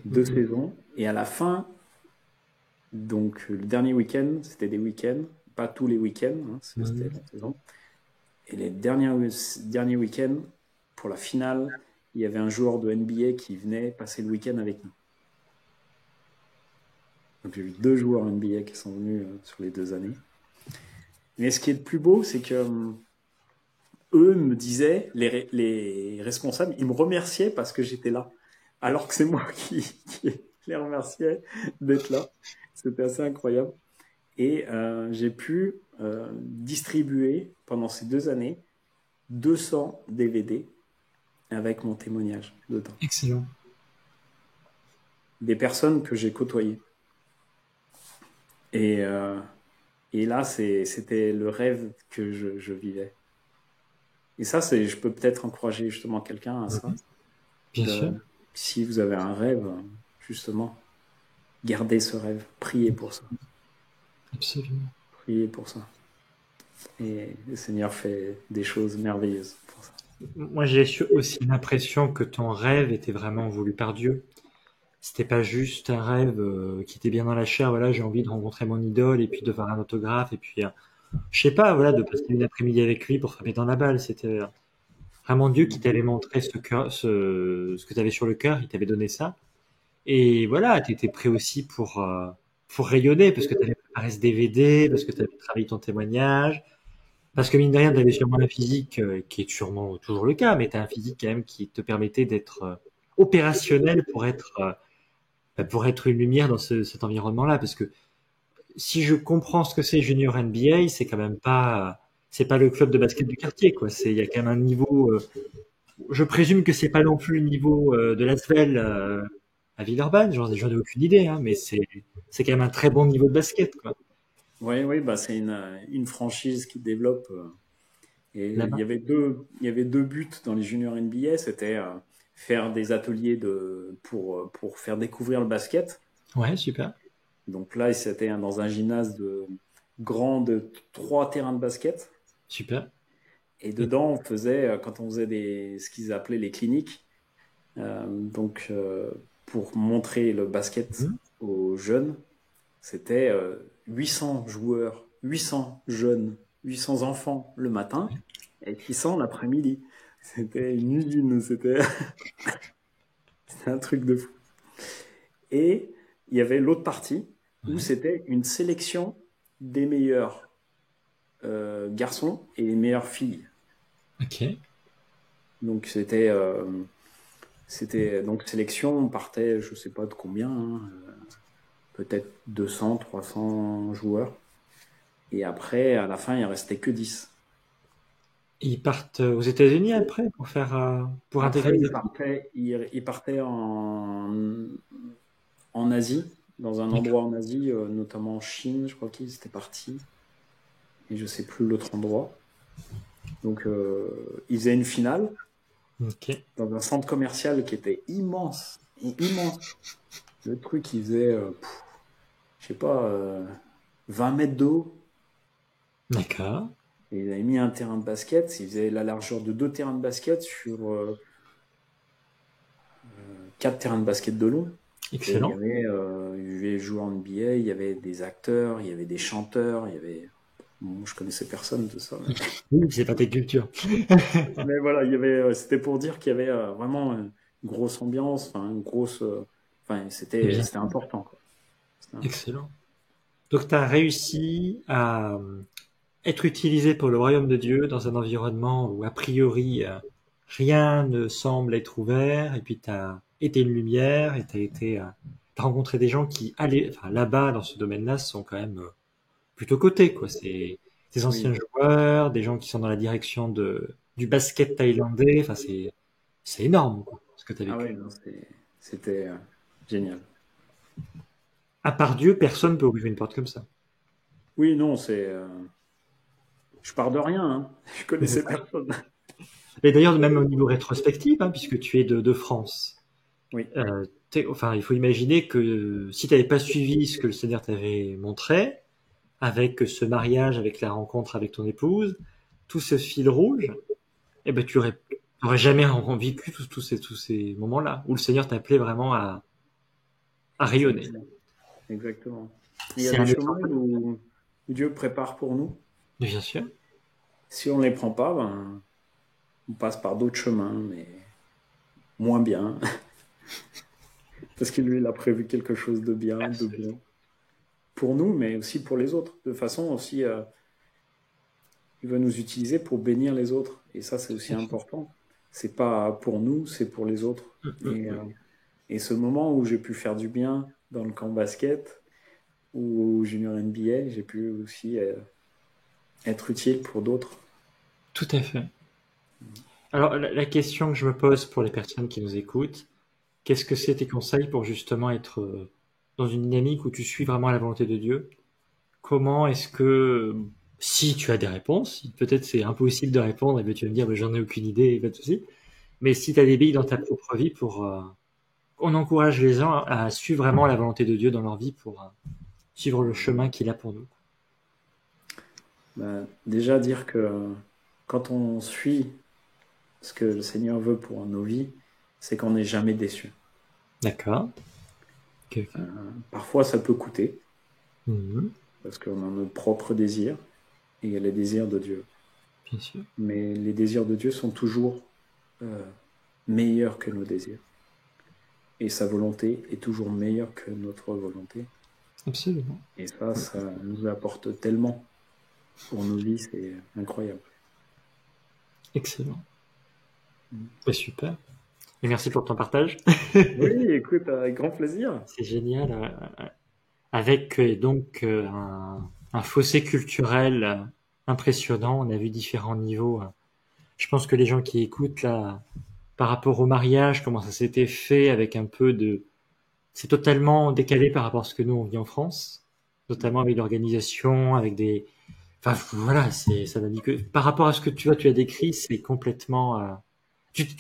2 saisons. Et à la fin, donc le dernier week-end, c'était des week-ends, pas tous les week-ends, hein, c'était la saison. Et les derniers week-ends, pour la finale, il y avait un joueur de NBA qui venait passer le week-end avec nous. Donc j'ai eu 2 joueurs NBA qui sont venus sur les 2 années. Mais ce qui est le plus beau, c'est que eux me disaient, les responsables, ils me remerciaient parce que j'étais là. Alors que c'est moi qui les remerciais d'être là. C'était assez incroyable. Et j'ai pu distribuer pendant ces 2 années 200 DVD avec mon témoignage dedans. Excellent. Des personnes que j'ai côtoyées. Et là, c'était le rêve que je vivais. Et ça, je peux peut-être encourager justement quelqu'un à ça. Bien sûr. Si vous avez un rêve, justement, gardez ce rêve. Priez pour ça. Absolument. Priez pour ça. Et le Seigneur fait des choses merveilleuses pour ça. Moi, j'ai aussi l'impression que ton rêve était vraiment voulu par Dieu. C'était pas juste un rêve qui était bien dans la chair. Voilà, j'ai envie de rencontrer mon idole et puis de faire un autographe et puis, je sais pas, voilà, de passer une après-midi avec lui pour frapper dans la balle. C'était vraiment Dieu qui t'avait montré ce que tu avais sur le cœur. Il t'avait donné ça. Et voilà, tu étais prêt aussi pour rayonner parce que tu avais préparé ce DVD, parce que tu avais travaillé ton témoignage. Parce que mine de rien, tu avais sûrement un physique qui est sûrement toujours le cas, mais tu as un physique quand même qui te permettait d'être opérationnel pour être une lumière dans cet environnement-là. Parce que si je comprends ce que c'est Junior NBA, c'est quand même pas, c'est pas le club de basket du quartier, quoi. Il y a quand même un niveau, je présume que c'est pas non plus le niveau de l'Asvel à Villeurbanne, j'en ai aucune idée, hein, mais c'est quand même un très bon niveau de basket, quoi. Oui, bah c'est une franchise qui développe. Et Là-bas. il y avait deux buts dans les juniors NBA. C'était faire des ateliers pour faire découvrir le basket. Ouais, super. Donc là, c'était dans un gymnase grand de 3 terrains de basket. Super. Et dedans, quand on faisait ce qu'ils appelaient les cliniques, pour montrer le basket aux jeunes, c'était 800 joueurs, 800 jeunes, 800 enfants le matin et 600 l'après-midi. C'était une usine, c'était un truc de fou. Et il y avait l'autre partie où c'était une sélection des meilleurs garçons et les meilleures filles. Ok. Donc c'était donc sélection, on partait, je sais pas de combien, hein, peut-être 200, 300 joueurs. Et après, à la fin, il restait que 10. Ils partent aux États-Unis après pour intégrer Après, les il partait en Asie, dans un endroit en Asie, notamment en Chine, je crois qu'ils étaient partis. Et je sais plus l'autre endroit. Donc, ils faisaient une finale dans un centre commercial qui était immense. Immense. Le truc, il faisait, je sais pas, 20 mètres d'eau. D'accord. Et ils avaient mis un terrain de basket. Ils faisaient la largeur de 2 terrains de basket sur 4 terrains de basket de long. Excellent. Et il y avait joueurs en NBA, il y avait des acteurs, il y avait des chanteurs, il y avait... Bon, je connaissais personne de ça. Mais... Oui, c'est pas ta culture. mais voilà, c'était pour dire qu'il y avait vraiment une grosse ambiance, une grosse... c'était important, quoi. Excellent. Donc, tu as réussi à être utilisé pour le royaume de Dieu dans un environnement où, a priori, rien ne semble être ouvert, et puis tu as été une lumière, et t'as rencontré des gens qui, là-bas, dans ce domaine-là, sont quand même plutôt cotés, quoi. C'est des anciens joueurs, des gens qui sont dans la direction du basket thaïlandais, enfin, c'est énorme, quoi, ce que tu as vécu. Ah oui, non, c'était génial. À part Dieu, personne peut ouvrir une porte comme ça. Oui, non, je pars de rien, hein. Je connaissais personne. Et d'ailleurs, même au niveau rétrospectif, hein, puisque tu es de France, Oui. Enfin, il faut imaginer que si tu n'avais pas suivi ce que le Seigneur t'avait montré, avec ce mariage, avec la rencontre avec ton épouse, tout ce fil rouge, eh ben, tu aurais jamais vécu tous ces moments-là, où le Seigneur t'appelait vraiment à rayonner. Exactement. Il y a C'est des un chemins exemple, où Dieu prépare pour nous. bien sûr. Si on ne les prend pas, ben, on passe par d'autres chemins, mais moins bien. Parce que lui, il a prévu quelque chose de bien, de bon. Pour nous, mais aussi pour les autres. De façon aussi, il va nous utiliser pour bénir les autres. Et ça, c'est aussi important. C'est pas pour nous, c'est pour les autres. Et ce moment où j'ai pu faire du bien dans le camp basket ou au Junior NBA, j'ai pu aussi être utile pour d'autres. Tout à fait. Alors, la question que je me pose pour les personnes qui nous écoutent, qu'est-ce que c'est tes conseils pour justement être dans une dynamique où tu suis vraiment la volonté de Dieu? Comment est-ce que, si tu as des réponses, peut-être c'est impossible de répondre et ben tu vas me dire, ben, j'en ai aucune idée, pas de souci. Mais si tu as des billes dans ta propre vie pour, on encourage les gens à suivre vraiment la volonté de Dieu dans leur vie pour suivre le chemin qu'il a pour nous. Ben, déjà dire que quand on suit ce que le Seigneur veut pour nos vies, c'est qu'on n'est jamais déçu. D'accord. Okay. Parfois, ça peut coûter, Mhm. parce qu'on a nos propres désirs, et il y a les désirs de Dieu. Bien sûr. Mais les désirs de Dieu sont toujours meilleurs que nos désirs. Et sa volonté est toujours meilleure que notre volonté. Absolument. Et ça nous apporte tellement pour nos vies, c'est incroyable. Excellent. Ouais, super. Et merci pour ton partage. Oui, écoute, avec grand plaisir. C'est génial. Avec donc un fossé culturel impressionnant, on a vu différents niveaux. Je pense que les gens qui écoutent là, par rapport au mariage, comment ça s'était fait avec un peu de... C'est totalement décalé par rapport à ce que nous on vit en France, notamment avec l'organisation, avec des... Enfin voilà, ça n'a dit que... Par rapport à ce que tu as décrit, c'est complètement...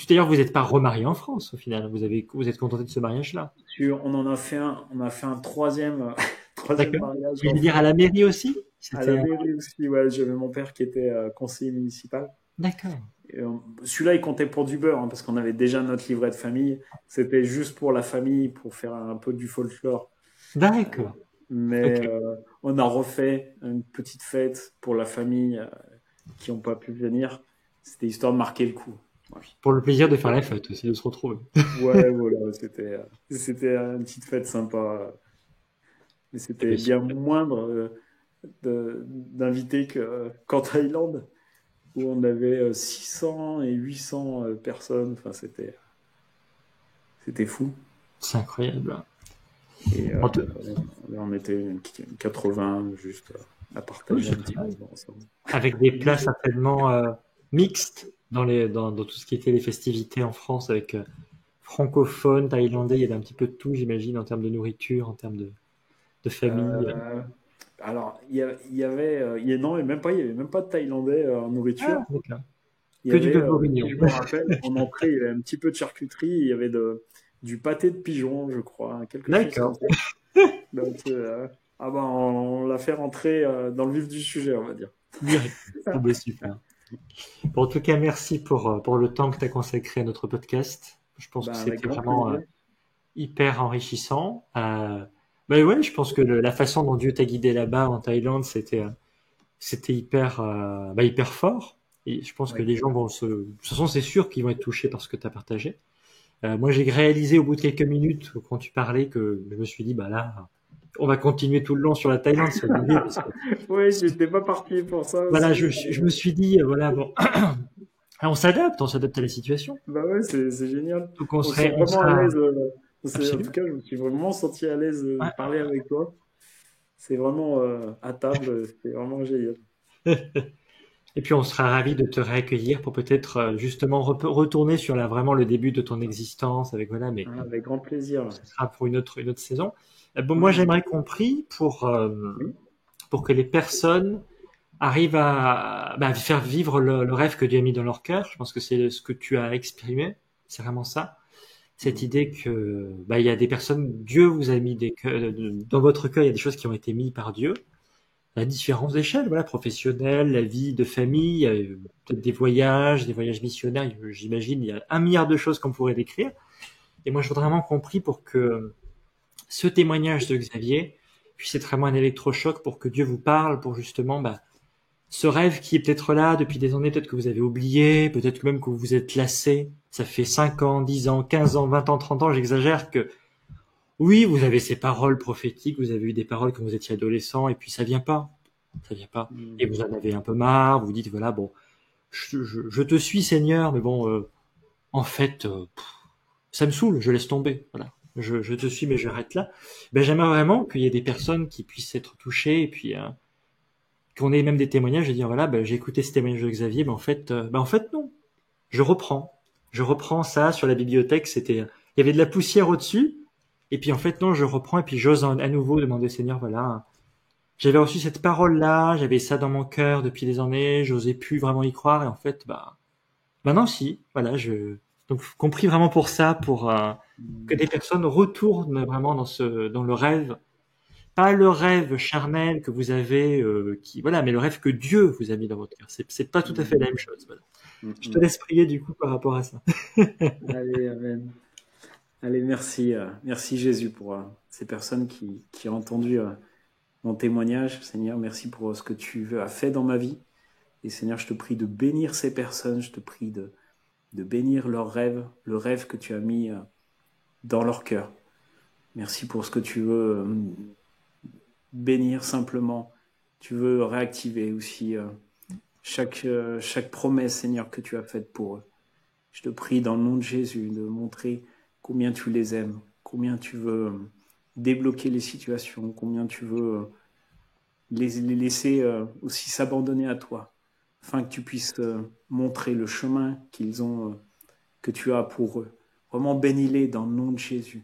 D'ailleurs, vous n'êtes pas remarié en France au final, vous êtes contenté de ce mariage-là. On en a fait un troisième, troisième D'accord. mariage Je en veux dire à France. la mairie aussi? À la mairie aussi, ouais, j'avais mon père qui était conseiller municipal. D'accord. Celui-là, il comptait pour du beurre, hein, parce qu'on avait déjà notre livret de famille. C'était juste pour la famille, pour faire un peu du folklore. D'accord. Mais Ok. on a refait une petite fête pour la famille qui n'ont pas pu venir. C'était histoire de marquer le coup. Ouais. Pour le plaisir de faire la fête aussi, de se retrouver. Ouais, voilà, c'était une petite fête sympa. Mais Eh c'était bien, bien super. moindre d'invités qu'en Thaïlande, où on avait 600 et 800 personnes. Enfin, c'était fou. C'est incroyable. Et En tout- on était une 80 juste à Oui, partager c'est un très petit bien. moment ensemble. Avec des plats certainement mixtes dans tout ce qui était les festivités en France, avec francophones, thaïlandais, il y avait un petit peu de tout, j'imagine, en termes de nourriture, en termes de famille. Euh, alors, non, il y avait même pas de Thaïlandais en Ah, nourriture. d'accord. Il y Que du avait, bœuf si bourguignon. je me rappelle, en entrée, il y avait un petit peu de charcuterie, il y avait du pâté de pigeon, je crois, hein, quelque chose comme D'accord. ça. Donc, on l'a fait rentrer dans le vif du sujet, on va dire. Direct. Ah ben, super. Bon, en tout cas, merci pour le temps que tu as consacré à notre podcast. Je pense que Ben, avec c'était grand vraiment plaisir. hyper enrichissant. Ben ouais, je pense que la façon dont Dieu t'a guidé là-bas en Thaïlande, c'était hyper fort. Et je pense que Oui. les gens de toute façon, c'est sûr qu'ils vont être touchés par ce que tu as partagé. Moi, j'ai réalisé au bout de quelques minutes quand tu parlais que je me suis dit, bah là, on va continuer tout le long sur la Thaïlande, sur l'idée, parce que Oui, j'étais pas parti pour ça voilà, aussi. je me suis dit, voilà, bon, on s'adapte à la situation. Bah ouais, c'est génial. Donc On se sent on vraiment à sera l'aise. En tout absolument. cas, je me suis vraiment senti à l'aise de Ouais. parler avec toi. C'est vraiment à table, c'est vraiment génial. Et puis on sera ravi de te réaccueillir pour peut-être justement retourner sur vraiment le début de ton existence avec voilà, mais Hein, avec grand plaisir. ce sera pour une autre saison. Bon, moi Ouais. j'aimerais compris Oui. pour que les personnes arrivent à faire vivre le rêve que Dieu a mis dans leur cœur. Je pense que c'est ce que tu as exprimé. C'est vraiment ça. cette idée que il y a des personnes, Dieu vous a mis dans votre cœur, il y a des choses qui ont été mises par Dieu à différentes échelles, voilà, professionnelles, la vie de famille, il y a peut-être des voyages missionnaires, j'imagine, il y a 1 milliard de choses qu'on pourrait décrire. Et moi, je voudrais vraiment qu'on prie pour que ce témoignage de Xavier puisse être vraiment un électrochoc pour que Dieu vous parle, pour justement, ce rêve qui est peut-être là depuis des années, peut-être que vous avez oublié, peut-être que même que vous vous êtes lassé. Ça fait 5 ans, 10 ans, 15 ans, 20 ans, 30 ans, j'exagère que oui, vous avez ces paroles prophétiques, vous avez eu des paroles quand vous étiez adolescent, et puis ça vient pas. Ça vient pas. Et vous en avez un peu marre, vous vous dites, voilà, bon, je te suis Seigneur, mais bon, en fait, ça me saoule, je laisse tomber, voilà. Je te suis, mais j'arrête là. J'aimerais vraiment qu'il y ait des personnes qui puissent être touchées, et puis qu'on ait même des témoignages, de dire, voilà, j'ai écouté ce témoignage de Xavier, mais en fait, non. Je reprends ça sur la bibliothèque, il y avait de la poussière au-dessus, et puis en fait, non, je reprends, et puis j'ose à nouveau demander au Seigneur, voilà, j'avais reçu cette parole-là, j'avais ça dans mon cœur depuis des années, j'osais plus vraiment y croire, et en fait, maintenant si, voilà, donc compris vraiment pour ça, pour que des personnes retournent vraiment dans le rêve, pas le rêve charnel que vous avez, mais le rêve que Dieu vous a mis dans votre cœur. C'est pas tout à fait la même chose. Voilà. Je te laisse prier du coup par rapport à ça. Allez, amen. Allez, merci, merci Jésus pour ces personnes qui ont entendu mon témoignage. Seigneur, merci pour ce que tu as fait dans ma vie. Et Seigneur, je te prie de bénir ces personnes. Je te prie de bénir leurs rêves, le rêve que tu as mis dans leur cœur. Merci pour ce que tu veux bénir simplement. Tu veux réactiver aussi chaque promesse, Seigneur, que tu as faite pour eux. Je te prie dans le nom de Jésus de montrer combien tu les aimes, combien tu veux débloquer les situations, combien tu veux les laisser aussi s'abandonner à toi, afin que tu puisses montrer le chemin que tu as pour eux. Vraiment bénis-les dans le nom de Jésus.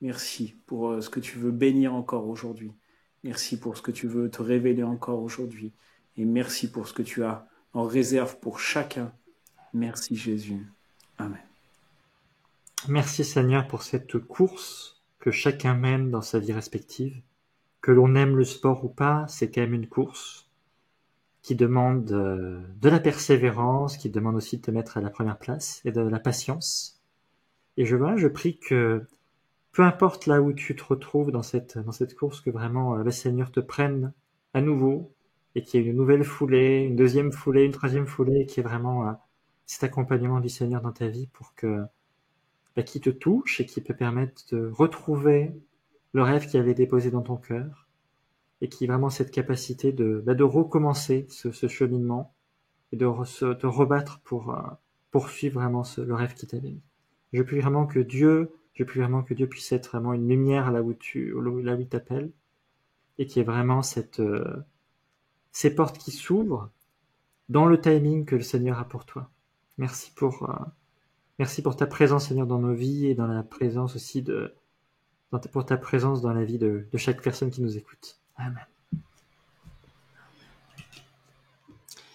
Merci pour ce que tu veux bénir encore aujourd'hui. Merci pour ce que tu veux te révéler encore aujourd'hui. Et merci pour ce que tu as en réserve pour chacun. Merci Jésus. Amen. Merci Seigneur pour cette course que chacun mène dans sa vie respective. Que l'on aime le sport ou pas, c'est quand même une course qui demande de la persévérance, qui demande aussi de te mettre à la première place et de la patience. Et je prie que peu importe là où tu te retrouves dans cette course, que vraiment le Seigneur te prenne à nouveau et qu'il y ait une nouvelle foulée, une deuxième foulée, une troisième foulée, et qu'il y ait vraiment cet accompagnement du Seigneur dans ta vie pour que qui te touche et qui peut permettre de retrouver le rêve qui avait déposé dans ton cœur et qui a vraiment cette capacité de recommencer ce cheminement et de te rebattre pour poursuivre vraiment le rêve qui t'avait mis. Je prie vraiment que Dieu puisse être vraiment une lumière là où il t'appelle et qu'il y ait vraiment ces portes qui s'ouvrent dans le timing que le Seigneur a pour toi. Merci pour ta présence, Seigneur, dans nos vies et dans la présence aussi pour ta présence dans la vie de chaque personne qui nous écoute. Amen.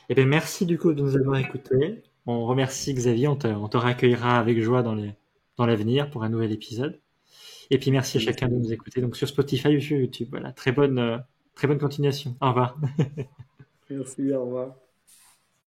Eh bien, merci du coup de nous avoir écoutés. On remercie Xavier, on te raccueillera avec joie dans l'avenir pour un nouvel épisode. Et puis merci à chacun de nous écouter. Donc sur Spotify ou sur YouTube. Voilà, très bonne continuation. Au revoir. Merci, au revoir.